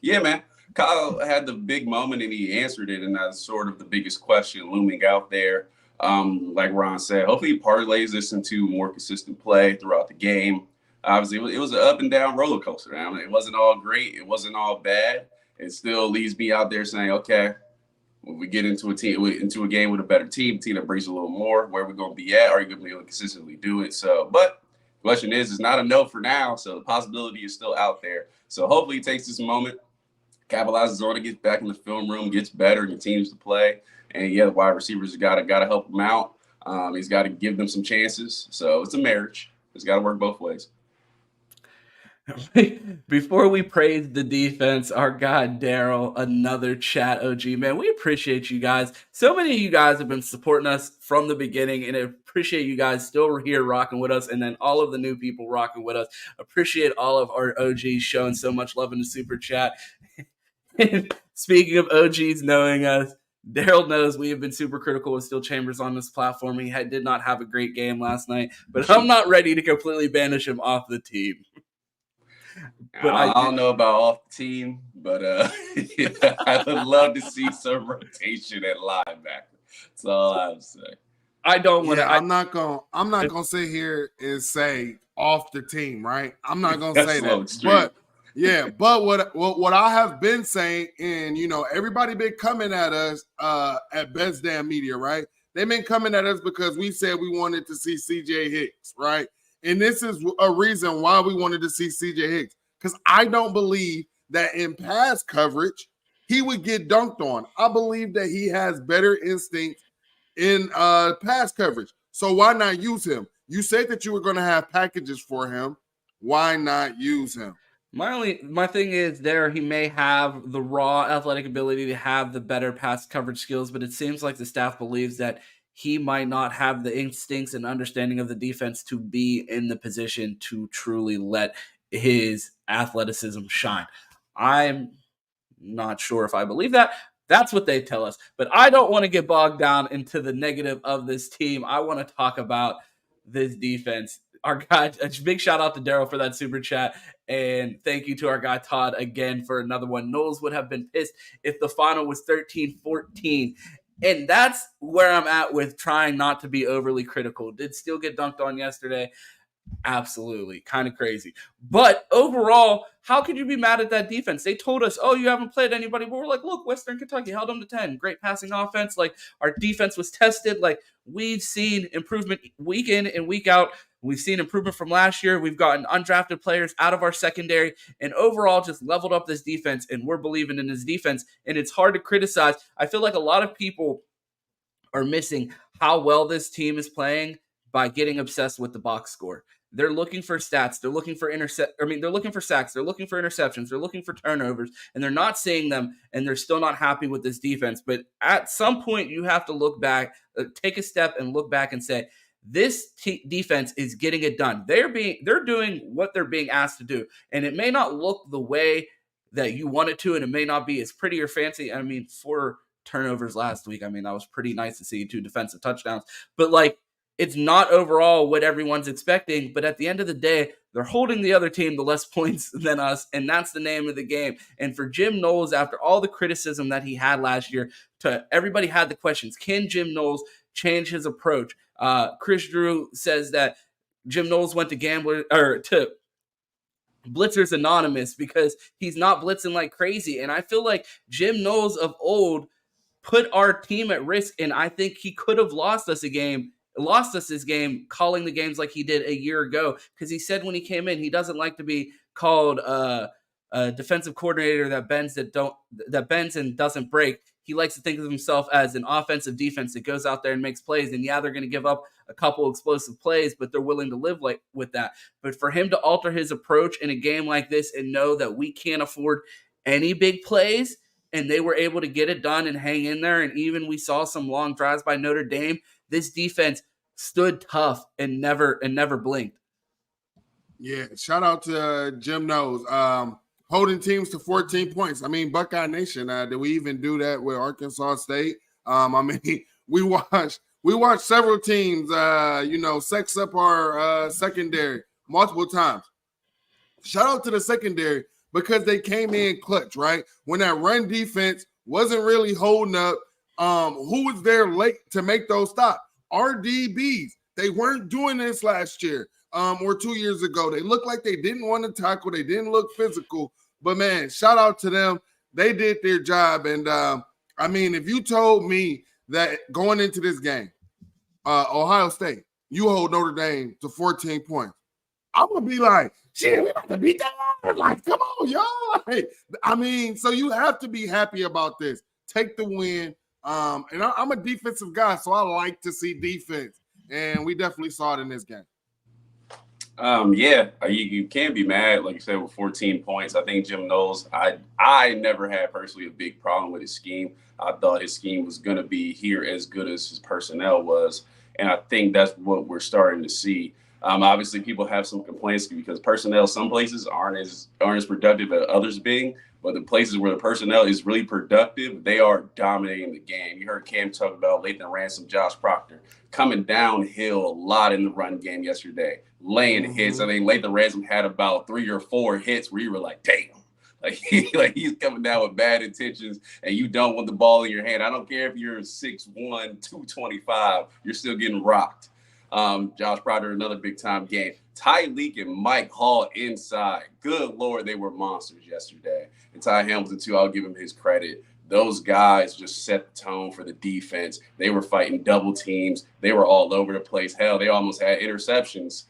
yeah, man. Kyle had the big moment and he answered it, and that's sort of the biggest question looming out there. Like Ron said, hopefully he parlays this into more consistent play throughout the game. Obviously, it was an up and down roller coaster. I mean, it wasn't all great. It wasn't all bad. It still leaves me out there saying, okay, when we get into a game with a better team that brings a little more, where are we going to be at? Are you going to be able to consistently do it? So, but the question is, it's not a no for now. So the possibility is still out there. So hopefully he takes this moment, capitalizes on it, gets back in the film room, gets better, and continues to play. And yeah, the wide receivers got to help him out. He's got to give them some chances. So it's a marriage. It's got to work both ways. Before we praise the defense, our guy Daryl, another chat OG, man, we appreciate you guys. So many of you guys have been supporting us from the beginning, and I appreciate you guys still here rocking with us, and then all of the new people rocking with us. Appreciate all of our OGs showing so much love in the super chat. Speaking of OGs knowing us, Daryl knows we have been super critical of Steel Chambers on this platform. He did not have a great game last night, but I'm not ready to completely banish him off the team. But I don't know about off the team, but yeah, I would love to see some rotation at linebacker. That's all I would say. I don't want to. I'm not gonna sit here and say off the team, right? I'm not gonna say that. Extreme. But yeah, but what I have been saying, and everybody been coming at us at Best Damn Media, right? They've been coming at us because we said we wanted to see CJ Hicks, right? And this is a reason why we wanted to see CJ Hicks. Because I don't believe that in pass coverage, he would get dunked on. I believe that he has better instincts in pass coverage. So why not use him? You said that you were going to have packages for him. Why not use him? My thing is he may have the raw athletic ability to have the better pass coverage skills, but it seems like the staff believes that he might not have the instincts and understanding of the defense to be in the position to truly let his athleticism shine. I'm not sure if I believe that. That's what they tell us. But I don't want to get bogged down into the negative of this team. I want to talk about this defense. Our guy, a big shout out to Daryl for that super chat. And thank you to our guy Todd again for another one. Knowles would have been pissed if the final was 13-14. And that's where I'm at with trying not to be overly critical. Did Steele get dunked on yesterday? Absolutely. Kind of crazy. But overall, how could you be mad at that defense? They told us, oh, you haven't played anybody. But we're like, look, Western Kentucky held them to 10. Great passing offense. Like, our defense was tested. Like, we've seen improvement week in and week out. We've seen improvement from last year. We've gotten undrafted players out of our secondary and overall just leveled up this defense, and we're believing in this defense. And it's hard to criticize. I feel like a lot of people are missing how well this team is playing by getting obsessed with the box score. They're looking for stats. They're looking for they're looking for sacks. They're looking for interceptions. They're looking for turnovers, and they're not seeing them, and they're still not happy with this defense. But at some point, you have to look back, take a step and look back and say, this defense is getting it done. They're doing what they're being asked to do, and it may not look the way that you want it to, and it may not be as pretty or fancy. I mean, 4 turnovers last week. I mean, that was pretty nice to see, 2 defensive touchdowns, but like, it's not overall what everyone's expecting. But at the end of the day, they're holding the other team to less points than us, and that's the name of the game. And for Jim Knowles, after all the criticism that he had last year, everybody had the questions: can Jim Knowles change his approach? Chris Drew says that Jim Knowles went to Blitzers Anonymous because he's not blitzing like crazy. And I feel like Jim Knowles of old put our team at risk, and I think he could have lost us this game calling the games like he did a year ago, because he said when he came in he doesn't like to be called a defensive coordinator that bends and doesn't break. He likes to think of himself as an offensive defense that goes out there and makes plays. And yeah, they're going to give up a couple explosive plays, but they're willing to live with that. But for him to alter his approach in a game like this and know that we can't afford any big plays, and they were able to get it done and hang in there, and even we saw some long drives by Notre Dame, this defense stood tough and never blinked. Yeah, shout out to Jim Knowles. Holding teams to 14 points. I mean, Buckeye Nation, did we even do that with Arkansas State? I mean, we watched several teams, sex up our secondary multiple times. Shout out to the secondary because they came in clutch, right? When that run defense wasn't really holding up, who was there late to make those stops? Our DBs. They weren't doing this last year or 2 years ago. They looked like they didn't want to tackle. They didn't look physical. But, man, shout out to them. They did their job. And, I mean, if you told me that going into this game, Ohio State, you hold Notre Dame to 14 points, I'm going to be like, shit, we about to beat that. Like, come on, y'all. Like, I mean, so you have to be happy about this. Take the win. And I'm a defensive guy, so I like to see defense. And we definitely saw it in this game. You can't be mad, like you said, with 14 points. I think Jim Knowles, I never had personally a big problem with his scheme. I thought his scheme was going to be here as good as his personnel was. And I think that's what we're starting to see. Obviously, people have some complaints because personnel, some places aren't as productive as others being. But the places where the personnel is really productive, they are dominating the game. You heard Cam talk about Lathan Ransom, Josh Proctor, coming downhill a lot in the run game yesterday, laying hits. I think Lathan Ransom had about 3 or 4 hits where you were like, damn. He's coming down with bad intentions, and you don't want the ball in your hand. I don't care if you're 6'1", 225, you're still getting rocked. Josh Proctor, another big-time game. Tyreek and Mike Hall inside. Good Lord, they were monsters yesterday. And Ty Hamilton, too, I'll give him his credit. Those guys just set the tone for the defense. They were fighting double teams. They were all over the place. Hell, they almost had interceptions.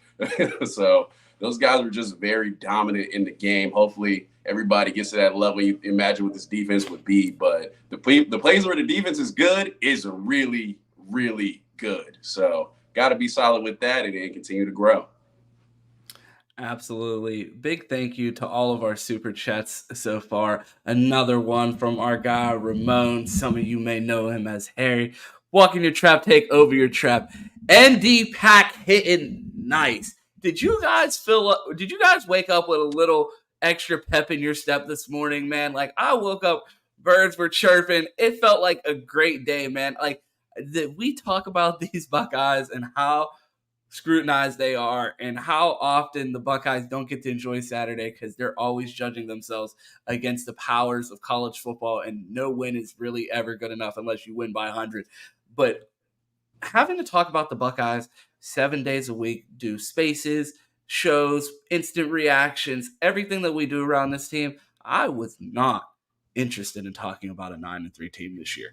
So those guys were just very dominant in the game. Hopefully everybody gets to that level. You imagine what this defense would be. But the plays where the defense is good is really, really good. So got to be solid with that and then continue to grow. Absolutely. Big thank you to all of our super chats so far. Another one from our guy, Ramon. Some of you may know him as Harry. Walking your trap, take over your trap. ND Pack hitting nice. Did you guys wake up with a little extra pep in your step this morning, man? Like, I woke up, birds were chirping. It felt like a great day, man. Like, we talk about these Buckeyes and how scrutinized they are and how often the Buckeyes don't get to enjoy Saturday because they're always judging themselves against the powers of college football, and no win is really ever good enough unless you win by 100. But having to talk about the Buckeyes 7 days a week, do spaces, shows, instant reactions, everything that we do around this team, I was not interested in talking about a 9-3 team this year.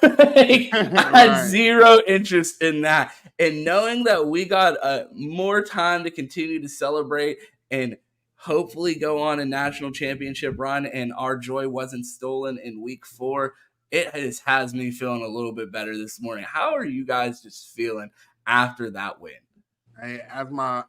I had zero interest in that. And knowing that we got more time to continue to celebrate and hopefully go on a national championship run, and our joy wasn't stolen in week 4, it has me feeling a little bit better this morning. How are you guys just feeling after that win? Hey, as my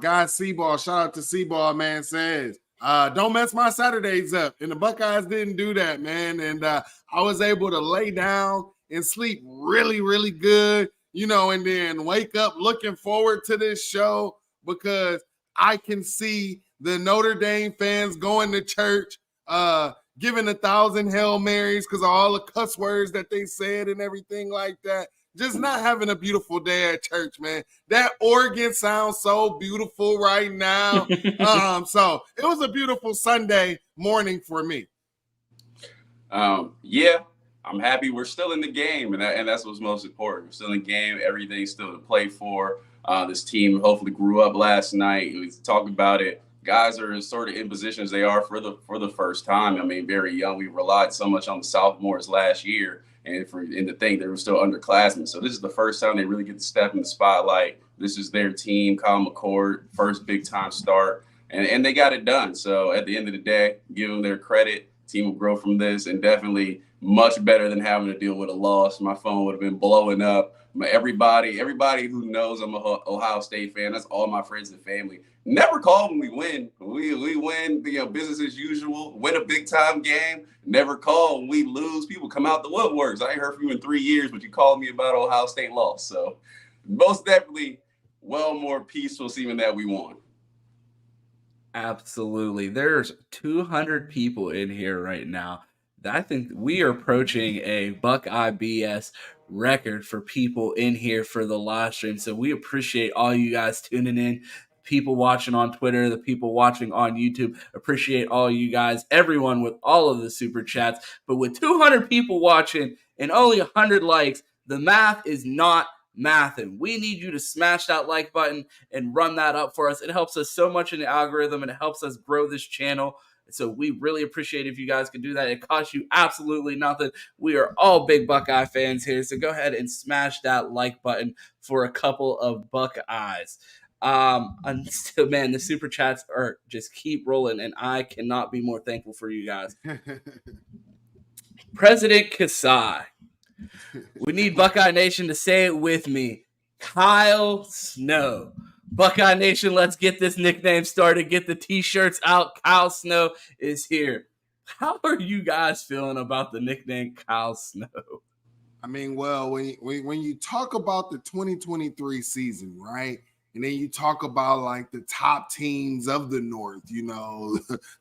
guy Seaball, shout out to Seaball, man, says, don't mess my Saturdays up. And the Buckeyes didn't do that, man. And I was able to lay down and sleep really, really good. and then wake up looking forward to this show because I can see the Notre Dame fans going to church, giving 1,000 Hail Marys because of all the cuss words that they said and everything like that. Just not having a beautiful day at church, man. That organ sounds so beautiful right now. So it was a beautiful Sunday morning for me. Yeah, I'm happy we're still in the game, and that's what's most important. We're still in the game. Everything's still to play for. This team hopefully grew up last night. We talked about it. Guys are sort of in positions they are for the first time. I mean, very young. We relied so much on the sophomores last year, and to think they were still underclassmen. So this is the first time they really get to step in the spotlight. This is their team. Kyle McCord, first big time start, and they got it done. So at the end of the day, give them their credit. Team will grow from this, and definitely much better than having to deal with a loss. My phone would have been blowing up. Everybody who knows I'm a Ohio State fan, that's all my friends and family. Never call when we win. We win, business as usual, win a big time game. Never call when we lose. People come out the woodworks. I ain't heard from you in 3 years, but you called me about Ohio State loss. So most definitely well more peaceful seeming that we won. Absolutely. There's 200 people in here right now. I think we are approaching a Buckeye BS record for people in here for the live stream. So we appreciate all you guys tuning in. People watching on Twitter, the people watching on YouTube, appreciate all you guys, everyone with all of the super chats. But with 200 people watching and only 100 likes, the math is not mathing. We need you to smash that like button and run that up for us. It helps us so much in the algorithm, and it helps us grow this channel. So we really appreciate if you guys could do that. It costs you absolutely nothing. We are all big Buckeye fans here, so go ahead and smash that like button for a couple of Buckeyes. And still, man, the super chats are just keep rolling, and I cannot be more thankful for you guys. President Kasai. We need Buckeye Nation to say it with me. Kyle Snow. Buckeye Nation, let's get this nickname started. Get the t-shirts out. Kyle Snow is here. How are you guys feeling about the nickname Kyle Snow? I mean, well, when you talk about the 2023 season, right? And then you talk about like the top teams of the North, the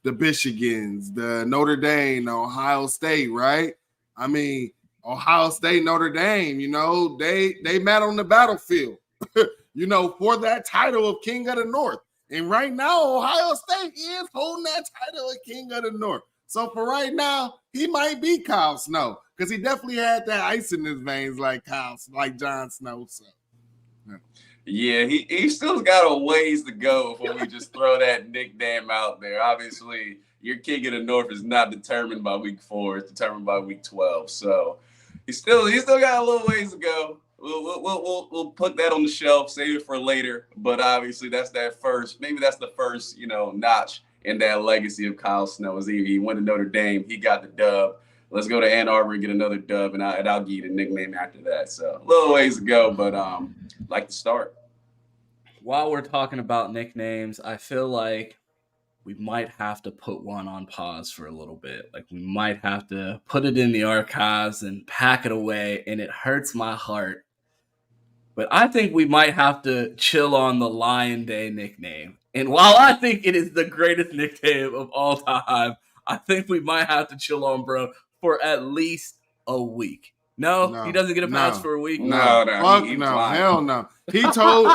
Michigans, the Notre Dame, the Ohio State, right? I mean, Ohio State, Notre Dame, they met on the battlefield, for that title of King of the North. And right now, Ohio State is holding that title of King of the North. So for right now, he might be Kyle Snow because he definitely had that ice in his veins like Jon Snow. So. Yeah, he still got a ways to go before we just throw that nickname out there. Obviously, your King of the North is not determined by week 4; it's determined by week 12. So he still got a little ways to go. We'll put that on the shelf, save it for later. But obviously, that's the first notch in that legacy of Kyle Snow. As he went to Notre Dame, he got the dub. Let's go to Ann Arbor and get another dub, and I'll give you the nickname after that. So a little ways to go, but like to start. While we're talking about nicknames, I feel like we might have to put one on pause for a little bit. Like we might have to put it in the archives and pack it away, and it hurts my heart. But I think we might have to chill on the Lion Day nickname. And while I think it is the greatest nickname of all time, I think we might have to chill on, bro, for at least a week. No, he doesn't get a pass for a week. No. Hell no. He told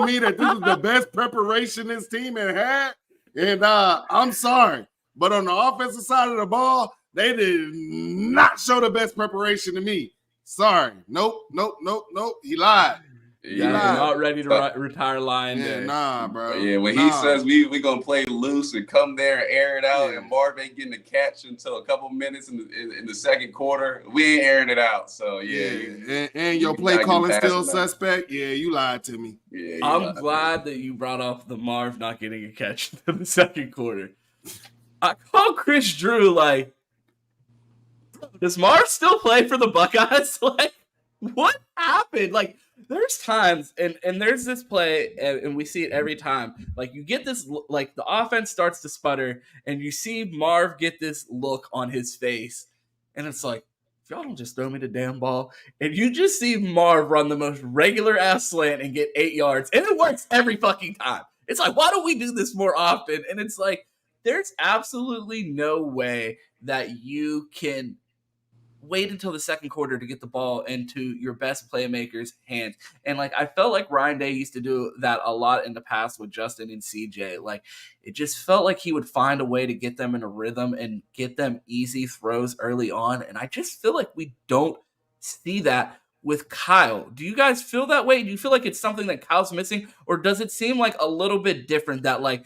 me that this is the best preparation this team had. And I'm sorry, but on the offensive side of the ball, they did not show the best preparation to me. Sorry. Nope. He lied. You're not ready to retire Lion Day. Nah, bro. Yeah, when he says we going to play loose and come there and air it out, and Marv ain't getting a catch until a couple minutes in the second quarter, we ain't airing it out. So, and your play calling still suspect? Yeah, you lied to me. Yeah, I'm glad that you brought up the Marv not getting a catch in the second quarter. I called Chris Drew like, does Marv still play for the Buckeyes? Like, what happened? Like, there's times, and there's this play, and we see it every time. Like, you get this, like, the offense starts to sputter, and you see Marv get this look on his face, and it's like, if y'all don't just throw me the damn ball. And you just see Marv run the most regular ass slant and get 8 yards. And it works every fucking time. It's like, why don't we do this more often? And it's like, there's absolutely no way that you can wait until the second quarter to get the ball into your best playmakers' hands. And like, I felt like Ryan Day used to do that a lot in the past with Justin and CJ. Like, it just felt like he would find a way to get them in a rhythm and get them easy throws early on. And I just feel like we don't see that with Kyle. Do you guys feel that way? Do you feel like it's something that Kyle's missing? Or does it seem like a little bit different that like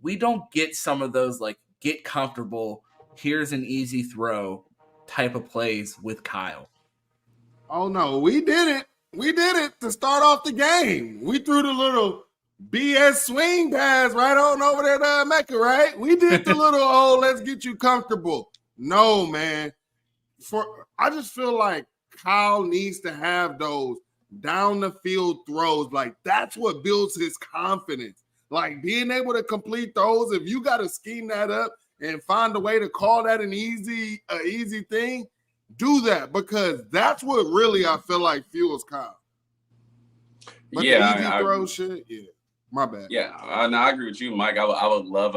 we don't get some of those like get comfortable, here's an easy throw type of plays with Kyle? Oh no, we did it. We did it to start off the game. We threw the little BS swing pass right on over there to Mecca, right? We did the little, let's get you comfortable. No, man. I just feel like Kyle needs to have those down the field throws. Like, that's what builds his confidence. Like, being able to complete those, if you got to scheme that up and find a way to call that an easy thing, do that, because that's what really I feel like fuels Kyle. But the easy throw shit, my bad. Yeah, I agree with you, Mike. I would love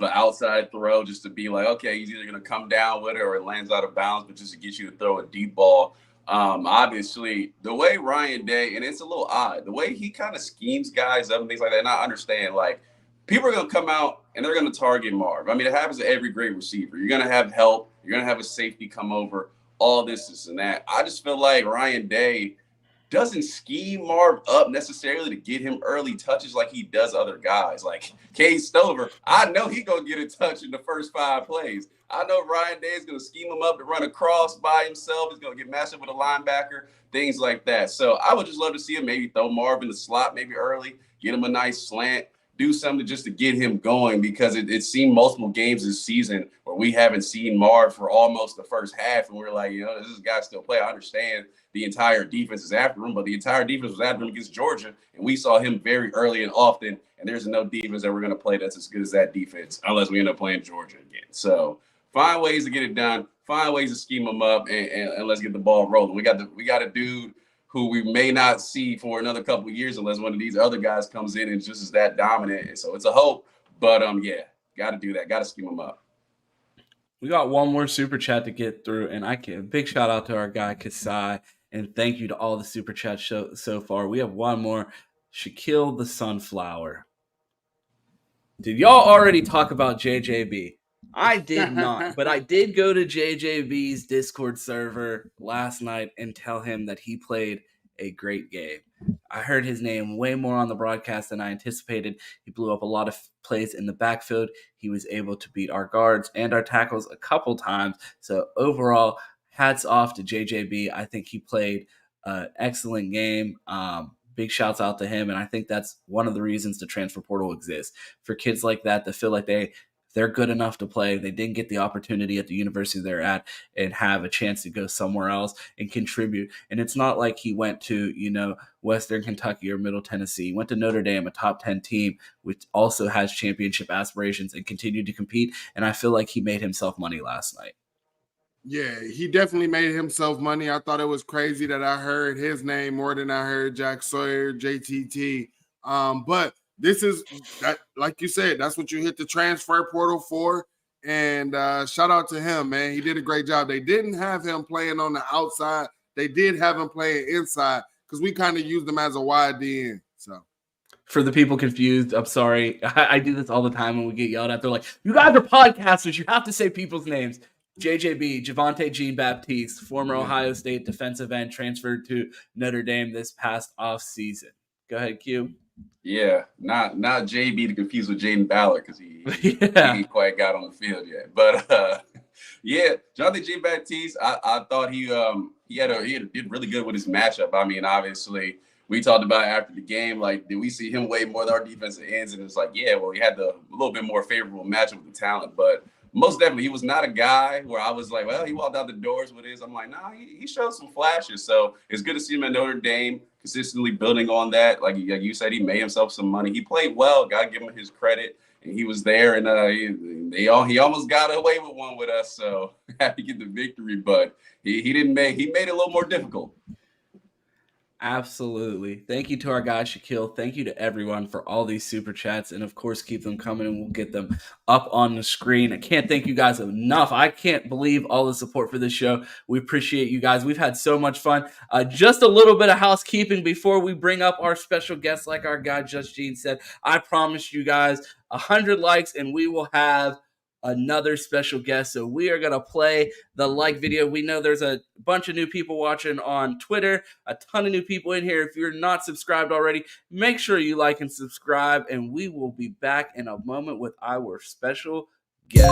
an outside throw just to be like, okay, he's either gonna come down with it or it lands out of bounds, but just to get you to throw a deep ball. Obviously, the way Ryan Day, and it's a little odd, the way he kind of schemes guys up and things like that. And I understand, like, people are going to come out and they're going to target Marv. I mean, it happens to every great receiver. You're going to have help. You're going to have a safety come over, all this and that. I just feel like Ryan Day doesn't scheme Marv up necessarily to get him early touches like he does other guys. Like Cade Stover, I know he's going to get a touch in the first 5 plays. I know Ryan Day is going to scheme him up to run across by himself. He's going to get matched up with a linebacker, things like that. So I would just love to see him maybe throw Marv in the slot maybe early, get him a nice slant, do something just to get him going, because it seemed multiple games this season where we haven't seen Marv for almost the first half. And we're like, this is guy still play. I understand the entire defense is after him, but the entire defense was after him against Georgia. And we saw him very early and often. And there's no defense that we're going to play that's as good as that defense unless we end up playing Georgia again. So find ways to get it done. Find ways to scheme them up and let's get the ball rolling. We got a dude who we may not see for another couple of years unless one of these other guys comes in and just is that dominant. And so it's a hope. But got to do that. Got to scheme them up. We got one more super chat to get through, and I can big shout out to our guy Kasai, and thank you to all the super chats so far. We have one more. Shaquille the Sunflower. Did y'all already talk about JJB? I did not, but I did go to JJB's Discord server last night and tell him that he played a great game. I heard his name way more on the broadcast than I anticipated. He blew up a lot of plays in the backfield. He was able to beat our guards and our tackles a couple times. So overall, hats off to JJB. I think he played an excellent game. Big shouts out to him. And I think that's one of the reasons the transfer portal exists, for kids like that to feel like they're good enough to play. They didn't get the opportunity at the university they're at and have a chance to go somewhere else and contribute. And it's not like he went to, Western Kentucky or Middle Tennessee. He went to Notre Dame, a top 10 team, which also has championship aspirations, and continued to compete. And I feel like he made himself money last night. Yeah, he definitely made himself money. I thought it was crazy that I heard his name more than I heard Jack Sawyer, JTT. But this is that, like you said, that's what you hit the transfer portal for. And shout out to him, man. He did a great job. They didn't have him playing on the outside. They did have him playing inside because we kind of used him as a wide DN. So for the people confused, I'm sorry. I do this all the time when we get yelled at. They're like, you guys are podcasters. You have to say people's names. JJB, Javonte Jean-Baptiste, former Ohio State defensive end, transferred to Notre Dame this past offseason. Go ahead, Q. Yeah, not JB to confuse with Jaden Ballard because he ain't quite got on the field yet. But Jonathan Jean-Baptiste, I thought he did really good with his matchup. I mean, obviously, we talked about after the game, like, did we see him way more than our defensive ends? And it's like, he had a little bit more favorable matchup with the talent, but most definitely, he was not a guy where I was like, well, he walked out the doors with his. I'm like, nah, he showed some flashes. So it's good to see him at Notre Dame, consistently building on that. Like you said, he made himself some money. He played well. Got to give him his credit. and he was there, and he almost got away with one with us. So happy to get the victory, but he didn't make he made it a little more difficult. Absolutely. Thank you to our guy Shaquille. Thank you to everyone for all these super chats. And of course, keep them coming and we'll get them up on the screen. I can't thank you guys enough. I can't believe all the support for this show. We appreciate you guys. We've had so much fun. Just a little bit of housekeeping before we bring up our special guests, like our guy Just Gene said. I promise you guys 100 likes and we will have another special guest. So we are going to play the like video. We know there's a bunch of new people watching on Twitter, a ton of new people in here. If you're not subscribed already, make sure you like and subscribe, and we will be back in a moment with our special guest.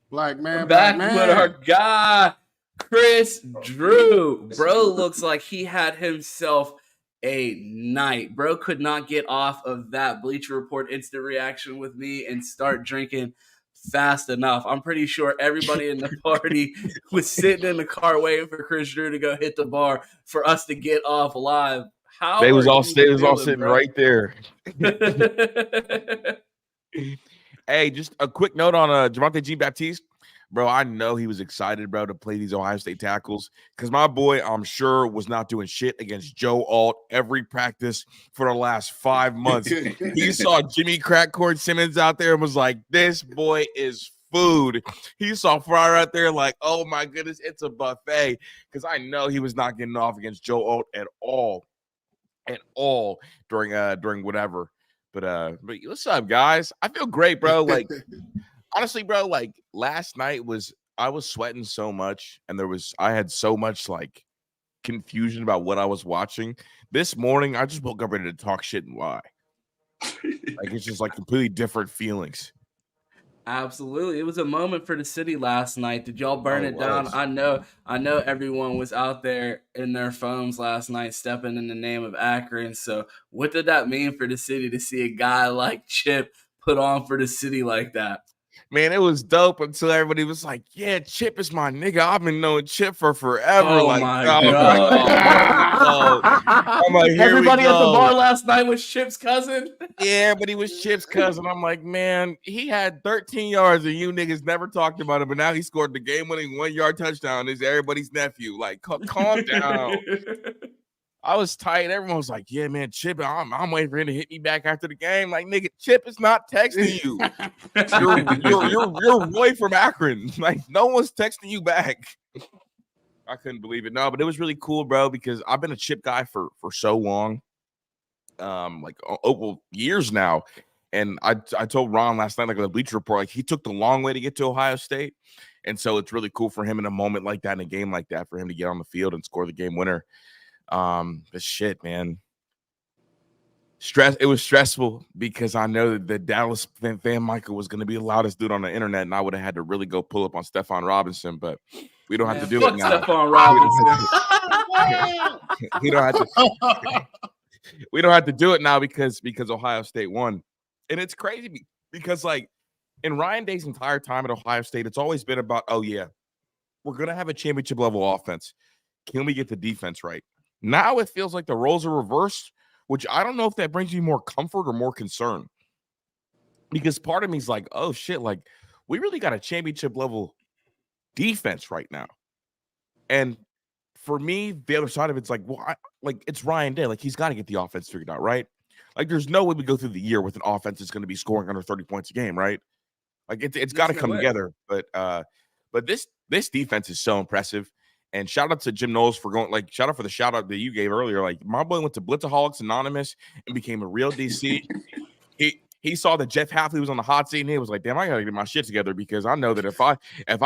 Black man, Back black man. with our guy Chris Drew. Bro looks like he had himself a night. Bro could not get off of that Bleacher Report instant reaction with me and start drinking fast enough. I'm pretty sure everybody in the party was sitting in the car waiting for Chris Drew to go hit the bar for us to get off live. They was all sitting bro? right there. Hey, just a quick note on Javonte Jean-Baptiste. Bro, I know he was excited, bro, to play these Ohio State tackles because my boy, I'm sure, was not doing shit against Joe Alt every practice for the last 5 months. He saw Jimmy Crackcord Simmons out there and was like, this boy is food. He saw Fryer out there like, oh, my goodness, it's a buffet because I know he was not getting off against Joe Alt at all during whatever. But what's up, guys? I feel great, bro. Like, honestly, bro, like last night I was sweating so much, and I had so much like confusion about what I was watching. This morning, I just woke up ready to talk shit and lie. Like it's just like completely different feelings. Absolutely. It was a moment for the city last night. Did y'all burn it down? I know everyone was out there in their phones last night stepping in the name of Akron. So what did that mean for the city to see a guy like Chip put on for the city like that? Man, it was dope until everybody was like, yeah, Chip is my nigga. I've been knowing Chip for forever. Oh like, my God. I'm like, everybody at the bar last night was Chip's cousin. Yeah, but he was Chip's cousin. I'm like, man, he had 13 yards and you niggas never talked about it, but now he scored the game-winning 1-yard touchdown. Is everybody's nephew. Like, calm down. I was tight. Everyone was like, yeah, man, Chip, I'm waiting for him to hit me back after the game. Like, nigga, Chip is not texting you. You're Roy from Akron. Like, no one's texting you back. I couldn't believe it. No, but it was really cool, bro, because I've been a Chip guy for so long. Years now. And I told Ron last night, like on the Bleacher Report, like he took the long way to get to Ohio State. And so it's really cool for him in a moment like that, in a game like that, for him to get on the field and score the game winner. But shit, man. It was stressful because I know that the Dallas fan Michael was going to be the loudest dude on the internet, and I would have had to really go pull up on Stephon Robinson, but we don't have to do it now. Stephon Robinson. We don't have to do it now because Ohio State won. And it's crazy because like in Ryan Day's entire time at Ohio State, it's always been about, oh yeah, we're going to have a championship level offense. Can we get the defense right? Now it feels like the roles are reversed, which I don't know if that brings me more comfort or more concern. Because part of me is like, oh shit, like we really got a championship level defense right now. And for me, the other side of it's like, well, it's Ryan Day. Like he's got to get the offense figured out, right? Like there's no way we go through the year with an offense that's going to be scoring under 30 points a game, right? Like it's got to come together. But this defense is so impressive. And shout out to Jim Knowles for shout out for the shout out that you gave earlier. Like my boy went to Blitzaholics Anonymous and became a real DC. He saw that Jeff Hafley was on the hot seat and he was like, damn, I gotta get my shit together because I know that if I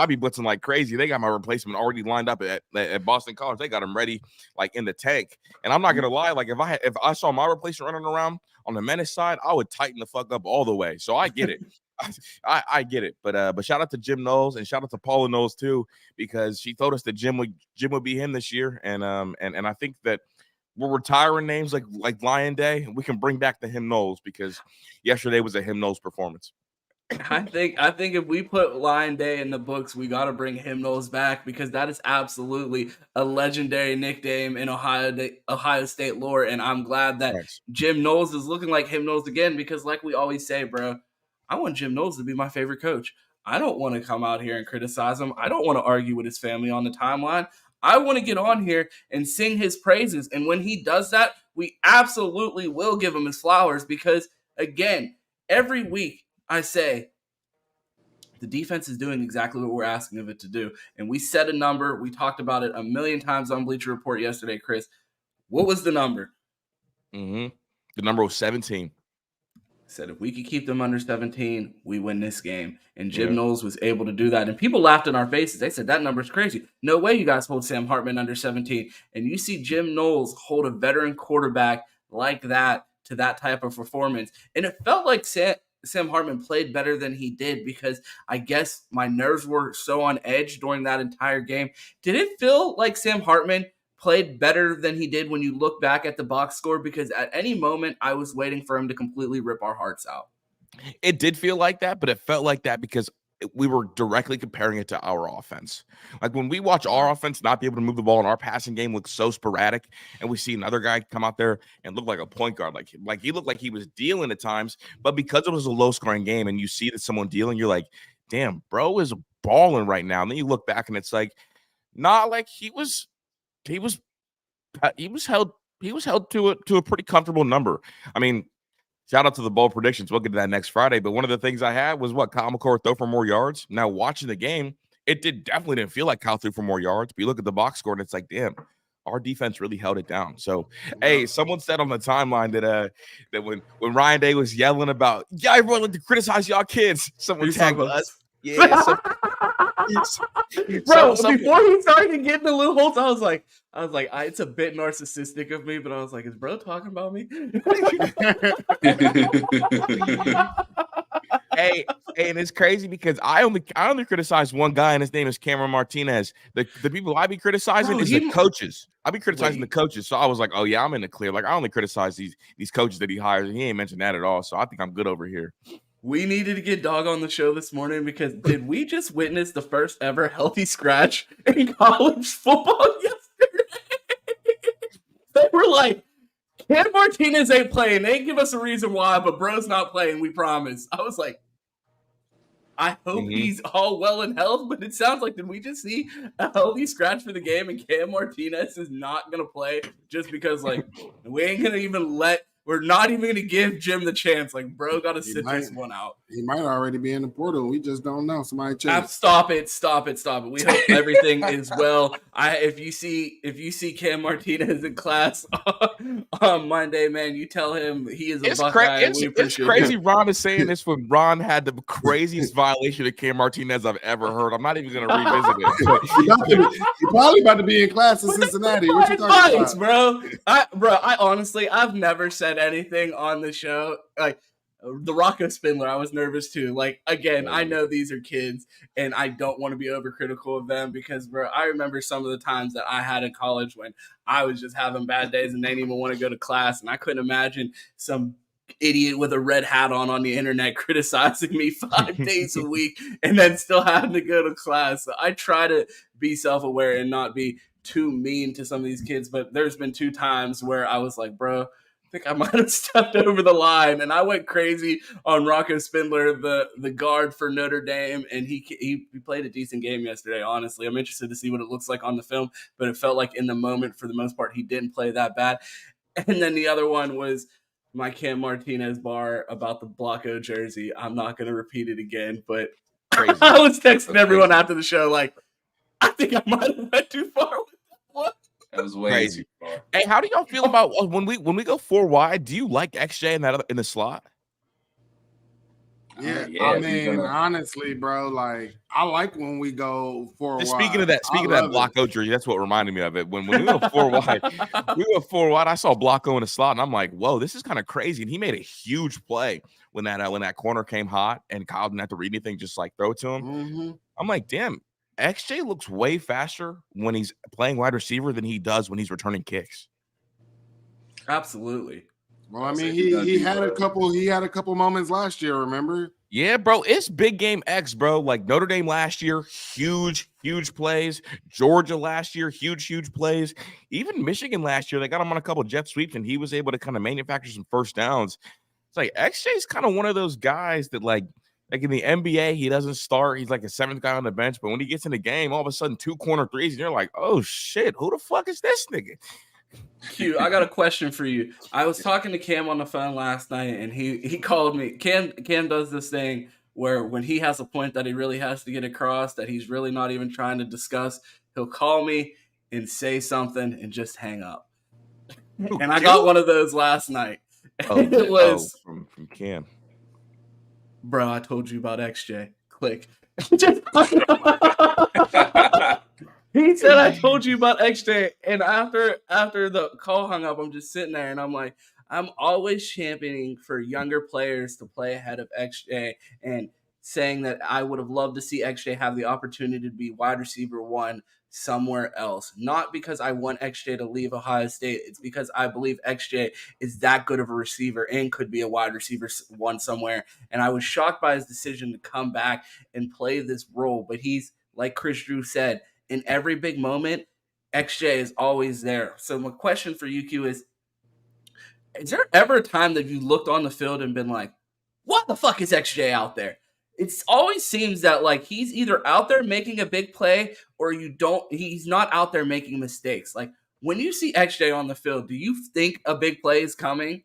be blitzing like crazy, they got my replacement already lined up at Boston College. They got him ready like in the tank. And I'm not gonna lie, like if I saw my replacement running around on the menace side, I would tighten the fuck up all the way. So I get it. I get it, but shout out to Jim Knowles and shout out to Paula Knowles too, because she told us that Jim would be him this year, and I think that we're retiring names like Lion Day, and we can bring back the Him Knowles because yesterday was a Him Knowles performance. I think if we put Lion Day in the books, we got to bring Him Knowles back because that is absolutely a legendary nickname in Ohio State lore, and I'm glad that Thanks. Jim Knowles is looking like Him Knowles again because, like we always say, bro, I want Jim Knowles to be my favorite coach. I don't want to come out here and criticize him. I don't want to argue with his family on the timeline. I want to get on here and sing his praises, and when he does that, we absolutely will give him his flowers because, again, every week I say the defense is doing exactly what we're asking of it to do. And we set a number. We talked about it a million times on Bleacher Report yesterday, Chris. What was the number? The number was 17. Said if we could keep them under 17, we win this game. And Jim Knowles was able to do that. And people laughed in our faces. They said, that number's crazy. No way you guys hold Sam Hartman under 17. And you see Jim Knowles hold a veteran quarterback like that to that type of performance. And it felt like Sam Hartman played better than he did because I guess my nerves were so on edge during that entire game. Did it feel like Sam Hartman played better than he did when you look back at the box score? Because at any moment, I was waiting for him to completely rip our hearts out. It did feel like that, but it felt like that because we were directly comparing it to our offense. Like when we watch our offense not be able to move the ball and our passing game looks so sporadic, and we see another guy come out there and look like a point guard, like he looked like he was dealing at times, but because it was a low-scoring game and you see that someone dealing, you're like, damn, bro is balling right now. And then you look back and it's like, nah, like he was held to a pretty comfortable number. I mean, shout out to the bold predictions. We'll get to that next Friday. But one of the things I had was Kyle McCord throw for more yards. Now, watching the game, it definitely didn't feel like Kyle threw for more yards. But you look at the box score and it's like, damn, our defense really held it down. So, hey, someone said on the timeline that when Ryan Day was yelling about, yeah, everyone like to criticize y'all kids, someone tagged us. Yeah. Bro, before he started getting the Lou Holtz, I was like, it's a bit narcissistic of me, but I was like, is bro talking about me? Hey, and it's crazy because I only criticize one guy, and his name is Cameron Martinez. The people I be criticizing is the coaches. I be criticizing the coaches. So I was like, oh yeah, I'm in the clear. Like I only criticize these coaches that he hires, and he ain't mentioned that at all. So I think I'm good over here. We needed to get Dog on the show this morning because did we just witness the first ever healthy scratch in college football yesterday? They were like, Cam Martinez ain't playing. They ain't give us a reason why, but bro's not playing, we promise. I was like, I hope he's all well in health, but it sounds like, did we just see a healthy scratch for the game and Cam Martinez is not going to play just because, like, we ain't going to even we're not even going to give Jim the chance. Like, bro got to sit this one out. He might already be in the portal. We just don't know. Somebody check. Stop it. We hope everything is well. If you see Cam Martinez in class on Monday, man, you tell him he is a Buckeye. It's crazy Ron is saying this when Ron had the craziest violation of Cam Martinez I've ever heard. I'm not even going to revisit it. You're probably about to be in class in Cincinnati. What you talking about? Bro, I honestly, I've never said anything on the show like the Rocco Spindler. I was nervous too. Like, again, I know these are kids and I don't want to be overcritical of them because, bro, I remember some of the times that I had in college when I was just having bad days and didn't even want to go to class, and I couldn't imagine some idiot with a red hat on the internet criticizing me 5 days a week and then still having to go to class. So I try to be self-aware and not be too mean to some of these kids, but there's been 2 times where I was like, bro, I think I might have stepped over the line, and I went crazy on Rocco Spindler, the guard for Notre Dame, and he played a decent game yesterday, honestly. I'm interested to see what it looks like on the film, but it felt like in the moment, for the most part, he didn't play that bad. And then the other one was my Cam Martinez bar about the Blocko jersey. I'm not going to repeat it again, but crazy. I was texting everyone after the show like, I think I might have went too far with that one. That was way crazy. Too far. Hey, how do y'all feel about when we go 4 wide? Do you like XJ in the slot? Yeah, I mean, honestly, bro, like I like when we go 4 wide. Speaking of that Blocko jersey, that's what reminded me of it. When we go 4 wide, I saw Blocko in the slot, and I'm like, whoa, this is kind of crazy. And he made a huge play when that corner came hot, and Kyle didn't have to read anything, just like throw it to him. Mm-hmm. I'm like, damn, XJ looks way faster when he's playing wide receiver than he does when he's returning kicks. Absolutely. Well, I mean, he had a couple moments last year, remember? Yeah, bro, it's big game X, bro. Like Notre Dame last year, huge plays. Georgia last year, huge plays. Even Michigan last year, they got him on a couple jet sweeps, and he was able to kind of manufacture some first downs. It's like XJ's kind of one of those guys that like in the NBA, he doesn't start. He's like a seventh guy on the bench, but when he gets in the game, all of a sudden 2 corner threes, and you're like, oh shit, who the fuck is this nigga? Q, I got a question for you. I was talking to Cam on the phone last night, and he called me. Cam does this thing where when he has a point that he really has to get across, that he's really not even trying to discuss, he'll call me and say something and just hang up. And I got one of those last night. It was from Cam. Bro, I told you about XJ. Click. He said, I told you about XJ. And after the call hung up, I'm just sitting there and I'm like, I'm always championing for younger players to play ahead of XJ and saying that I would have loved to see XJ have the opportunity to be wide receiver 1 somewhere else. Not because I want XJ to leave Ohio State. It's because I believe XJ is that good of a receiver and could be a wide receiver 1 somewhere. And I was shocked by his decision to come back and play this role. But he's, like Chris Drew said, in every big moment, XJ is always there. So my question for you, Q, is there ever a time that you looked on the field and been like, what the fuck is XJ out there? It always seems that like he's either out there making a big play or he's not out there making mistakes. Like when you see XJ on the field, do you think a big play is coming?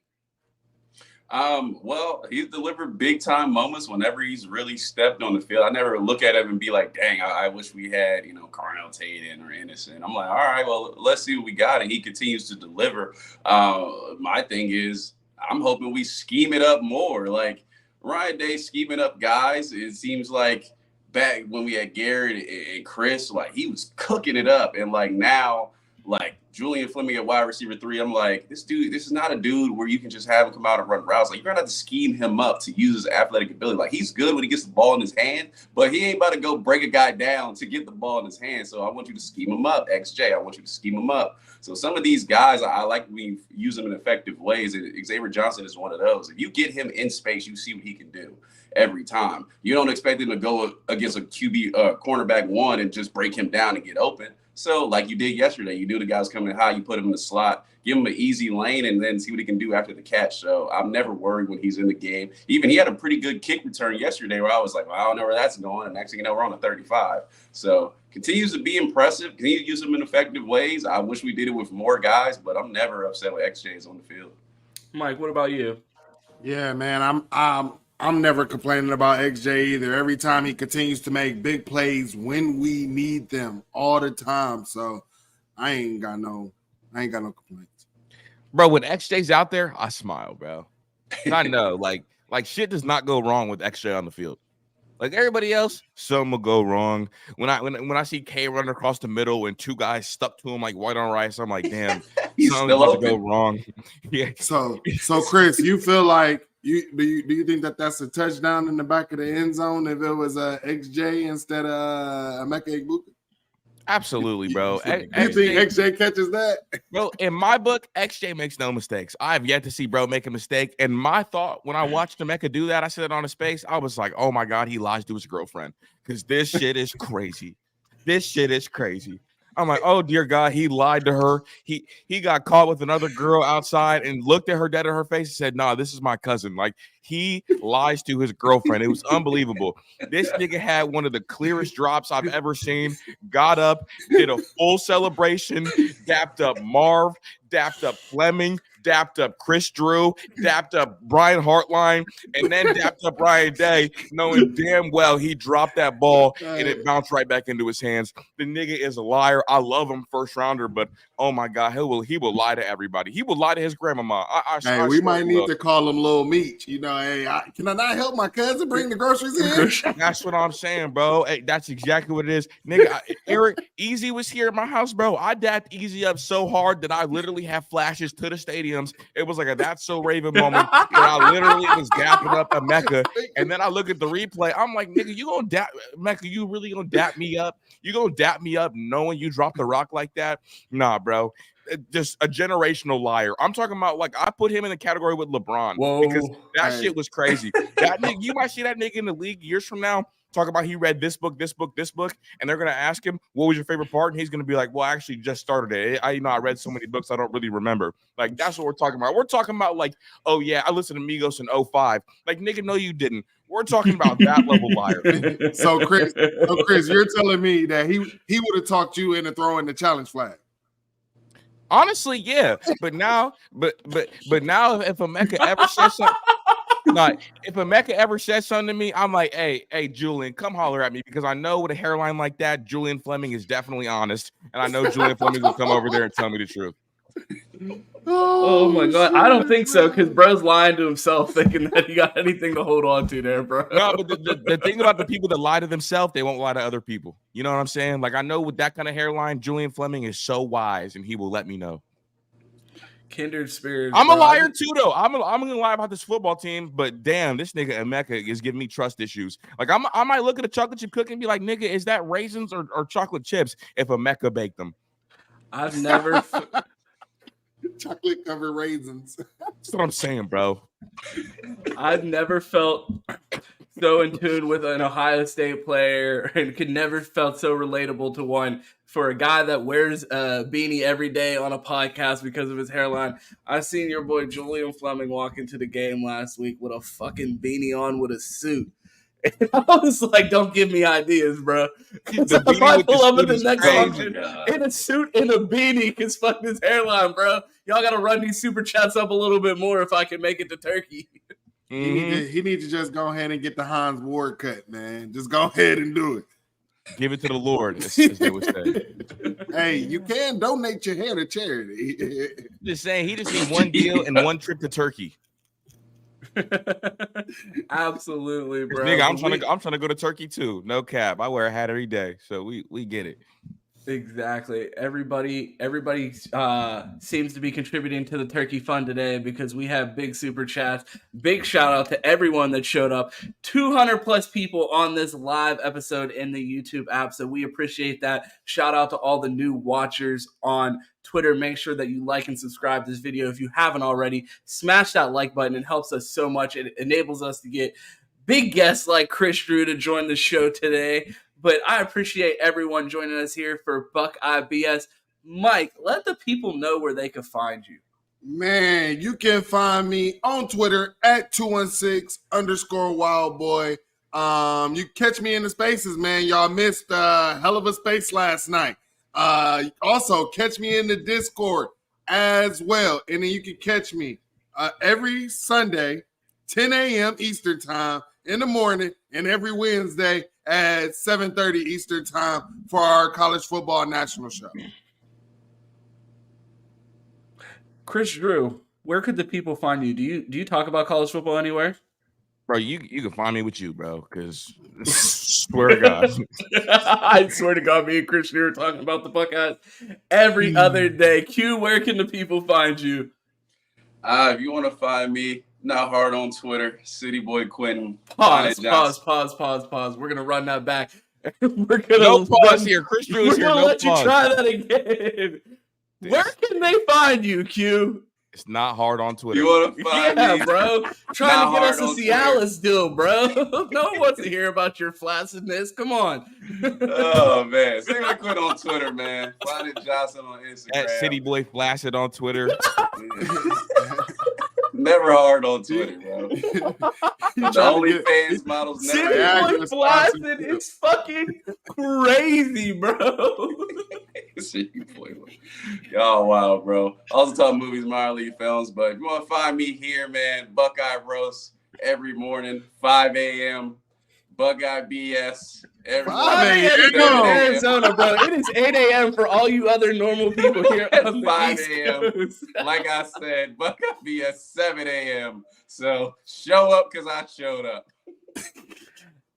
Well, he's delivered big time moments whenever he's really stepped on the field. I never look at him and be like, dang, I wish we had, Carnell Tate or Innocent. I'm like, all right, well, let's see what we got. And he continues to deliver. My thing is, I'm hoping we scheme it up more. Like Ryan Day scheming up guys. It seems like back when we had Garrett and Chris, like he was cooking it up. And like now, like Julian Fleming at wide receiver 3, I'm like, this is not a dude where you can just have him come out and run routes. Like you're gonna have to scheme him up to use his athletic ability. Like he's good when he gets the ball in his hand, but he ain't about to go break a guy down to get the ball in his hand. So I want you to scheme him up, XJ. I want you to scheme him up. So some of these guys, I like we use them in effective ways. And Xavier Johnson is one of those. If you get him in space, you see what he can do every time. You don't expect him to go against a QB cornerback 1 and just break him down and get open. So like you did yesterday, you knew the guy's coming high, you put him in the slot, give him an easy lane, and then see what he can do after the catch. So I'm never worried when he's in the game. Even he had a pretty good kick return yesterday where I was like, well, I don't know where that's going. And next thing you know, we're on the 35. So continues to be impressive. Continue to use him in effective ways. I wish we did it with more guys, but I'm never upset with XJ is on the field. Mike, what about you? Yeah, man, I'm never complaining about XJ either. Every time he continues to make big plays when we need them all the time. So I ain't got no complaints. Bro, when XJ's out there, I smile, bro. I know, like shit does not go wrong with XJ on the field. Like everybody else, some will go wrong. When I see K running across the middle and 2 guys stuck to him like white on rice, I'm like, damn, something's about to go wrong. Yeah. So Chris, you feel like do you think that that's a touchdown in the back of the end zone if it was a XJ instead of Emeka Egbuka? Absolutely, bro. You think XJ catches that? Bro, in my book, XJ makes no mistakes. I have yet to see bro make a mistake. And my thought when I watched Emeka do that, I said it on his face, I was like, oh my God, he lies to his girlfriend. Because this shit is crazy. This shit is crazy. I'm like, oh dear God, he lied to her. He got caught with another girl outside and looked at her dead in her face and said, nah, this is my cousin. Like he lies to his girlfriend. It was unbelievable. This nigga had one of the clearest drops I've ever seen. Got up, did a full celebration, dapped up Marv, dapped up Fleming, dapped up Chris Drew, dapped up Brian Hartline, and then dapped up Ryan Day, knowing damn well he dropped that ball and it bounced right back into his hands. The nigga is a liar. I love him, first rounder, but oh my God, he will lie to everybody. He will lie to his grandmama. We might need to call him Lil Meech. Hey, can I not help my cousin bring the groceries in? That's what I'm saying, bro. Hey, that's exactly what it is. Nigga, Eric, Easy was here at my house, bro. I dapped Easy up so hard that I literally have flashes to the stadiums. It was like a That's So Raven moment where I literally was dapping up Emeka. And then I look at the replay. I'm like, nigga, you gonna dap Emeka, you really gonna dap me up? You gonna dap me up knowing you dropped the rock like that? Nah, bro. just a generational liar. I'm talking about like I put him in the category with LeBron because that shit was crazy. That nigga, you might see that nigga in the league years from now talk about he read this book, and they're gonna ask him what was your favorite part, and he's gonna be like, "Well, I actually just started it. I read so many books I don't really remember." Like that's what we're talking about. We're talking about like, oh yeah, I listened to Migos in 05. Like nigga, no, you didn't. We're talking about that level liar. So Chris, you're telling me that he would have talked you into throwing the challenge flag. Honestly, yeah. But now, now if Emeka ever says something. If Emeka ever says something to me, I'm like, hey, Julian, come holler at me because I know with a hairline like that, Julian Fleming is definitely honest, and I know Julian Fleming will come over there and tell me the truth. Oh my God, I don't think so because bro's lying to himself, thinking that he got anything to hold on to there, bro. No, but the thing about the people that lie to themselves, they won't lie to other people. You know what I'm saying? Like I know with that kind of hairline, Julian Fleming is so wise, and he will let me know. Kindred spirits. I'm a liar too, though. I'm gonna lie about this football team, but damn, this nigga Emeka is giving me trust issues. Like I might look at a chocolate chip cookie and be like, nigga, is that raisins or chocolate chips? If Emeka baked them, I've never chocolate covered raisins. That's what I'm saying, bro. I've never felt so in tune with an Ohio State player and could never felt so relatable to one for a guy that wears a beanie every day on a podcast because of his hairline. I seen your boy Julian Fleming walk into the game last week with a fucking beanie on with a suit. And I was like, don't give me ideas, bro. Because I might pull up at the next option in a suit and a beanie because fuck this hairline, bro. Y'all got to run these super chats up a little bit more if I can make it to Turkey. He needs to just go ahead and get the Hans Ward cut, man. Just go ahead and do it. Give it to the Lord, as they would say. Hey, you can donate your hair to charity. Just saying, he just needs one deal and one trip to Turkey. Absolutely, bro. Nigga, I'm trying to go to Turkey too. No cap. I wear a hat every day, so we get it. Exactly. Everybody seems to be contributing to the turkey fund today because we have big super chats. Big shout out to everyone that showed up. 200 plus people on this live episode in the YouTube app. So we appreciate that. Shout out to all the new watchers on Twitter. Make sure that you like and subscribe to this video if you haven't already. Smash that like button. It helps us so much. It enables us to get big guests like Chris Drew to join the show today. But I appreciate everyone joining us here for Buckeye BS. Mike, let the people know where they can find you. Man, you can find me on Twitter at 216_wildboy. You catch me in the spaces, man. Y'all missed a hell of a space last night. Also, catch me in the Discord as well. And then you can catch me every Sunday, 10 a.m. Eastern time in the morning, and every Wednesday at 7:30 Eastern time for our college football national show. Chris Drew, where could the people find you? Do you talk about college football anywhere? Bro, you can find me with you, bro, because swear to God. I swear to God, me and Chris Drew are talking about the Buckeyes every other day. Q, where can the people find you? If you want to find me, not hard on Twitter, City Boy Quentin. Pause. We're gonna run that back. We're gonna no pause here. Chris Drew is here. We're gonna no let pause. you try that again. Where can they find you, Q? It's not hard on Twitter. You want to find me? Bro. Trying to get us a Cialis Twitter. deal, bro. No one wants to hear about your flaccidness. Come on. Oh, man. City Boy Quentin on Twitter, man. Find it Johnson on Instagram. At City Boy Flaccid on Twitter. Never hard on Twitter, bro. The only fans models never. City Boy Flaccid is fucking crazy, bro. City Boy. Y'all wild, bro. Also talk movies, minor league films, but if you want to find me here, man, Buckeye Roast every morning, 5 a.m. Buckeye BS. Every 5 a.m. Arizona, bro. It is 8 a.m. for all you other normal people here on the 5 East a.m. Coast. Like I said, Buckeye BS 7 a.m. So show up because I showed up.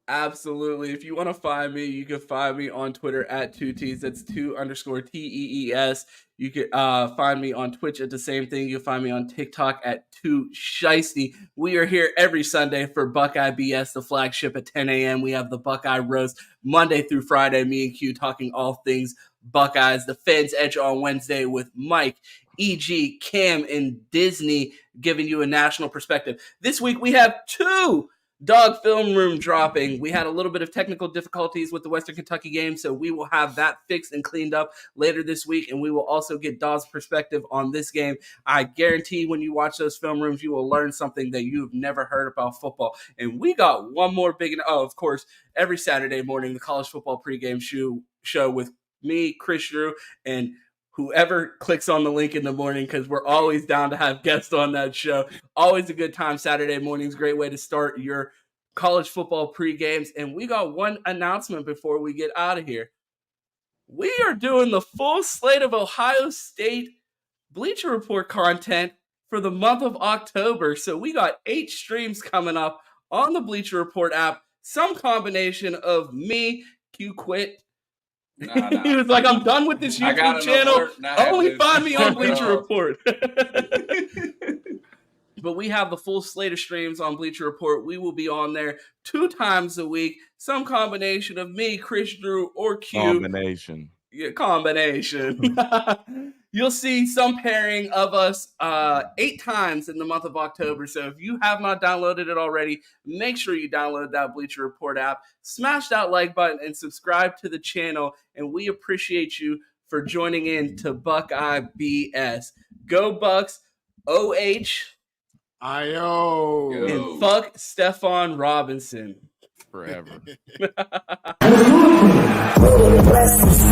Absolutely. If you want to find me, you can find me on Twitter at 2Ts. That's 2_TEES. You can find me on Twitch at the same thing. You can find me on TikTok at 2Shiesty. We are here every Sunday for Buckeye BS, the flagship at 10 a.m. We have the Buckeye Roast Monday through Friday. Me and Q talking all things Buckeyes. The Fans Edge on Wednesday with Mike, EG, Cam, and Disney giving you a national perspective. This week we have 2 Dog Film Room dropping. We had a little bit of technical difficulties with the Western Kentucky game, so we will have that fixed and cleaned up later this week, and we will also get Dog's perspective on this game. I guarantee when you watch those film rooms, you will learn something that you've never heard about football. And we got one more big, of course, every Saturday morning, the college football pregame show with me, Chris Drew, and whoever clicks on the link in the morning, because we're always down to have guests on that show. Always a good time. Saturday mornings, great way to start your college football pre-games. And we got one announcement before we get out of here. We are doing the full slate of Ohio State Bleacher Report content for the month of October. So we got 8 streams coming up on the Bleacher Report app. Some combination of me, Q quit. Nah. He was like, I'm done with this YouTube channel. Only find me on Bleacher Report. But we have the full slate of streams on Bleacher Report. We will be on there 2 times a week. Some combination of me, Chris Drew, or Q. Combination. Yeah, combination. You'll see some pairing of us 8 times in the month of October. So if you have not downloaded it already, make sure you download that Bleacher Report app. Smash that like button and subscribe to the channel. And we appreciate you for joining in to Buckeye BS. Go Bucks, OH, I-O. and fuck Stephon Robinson. Forever. Blessings,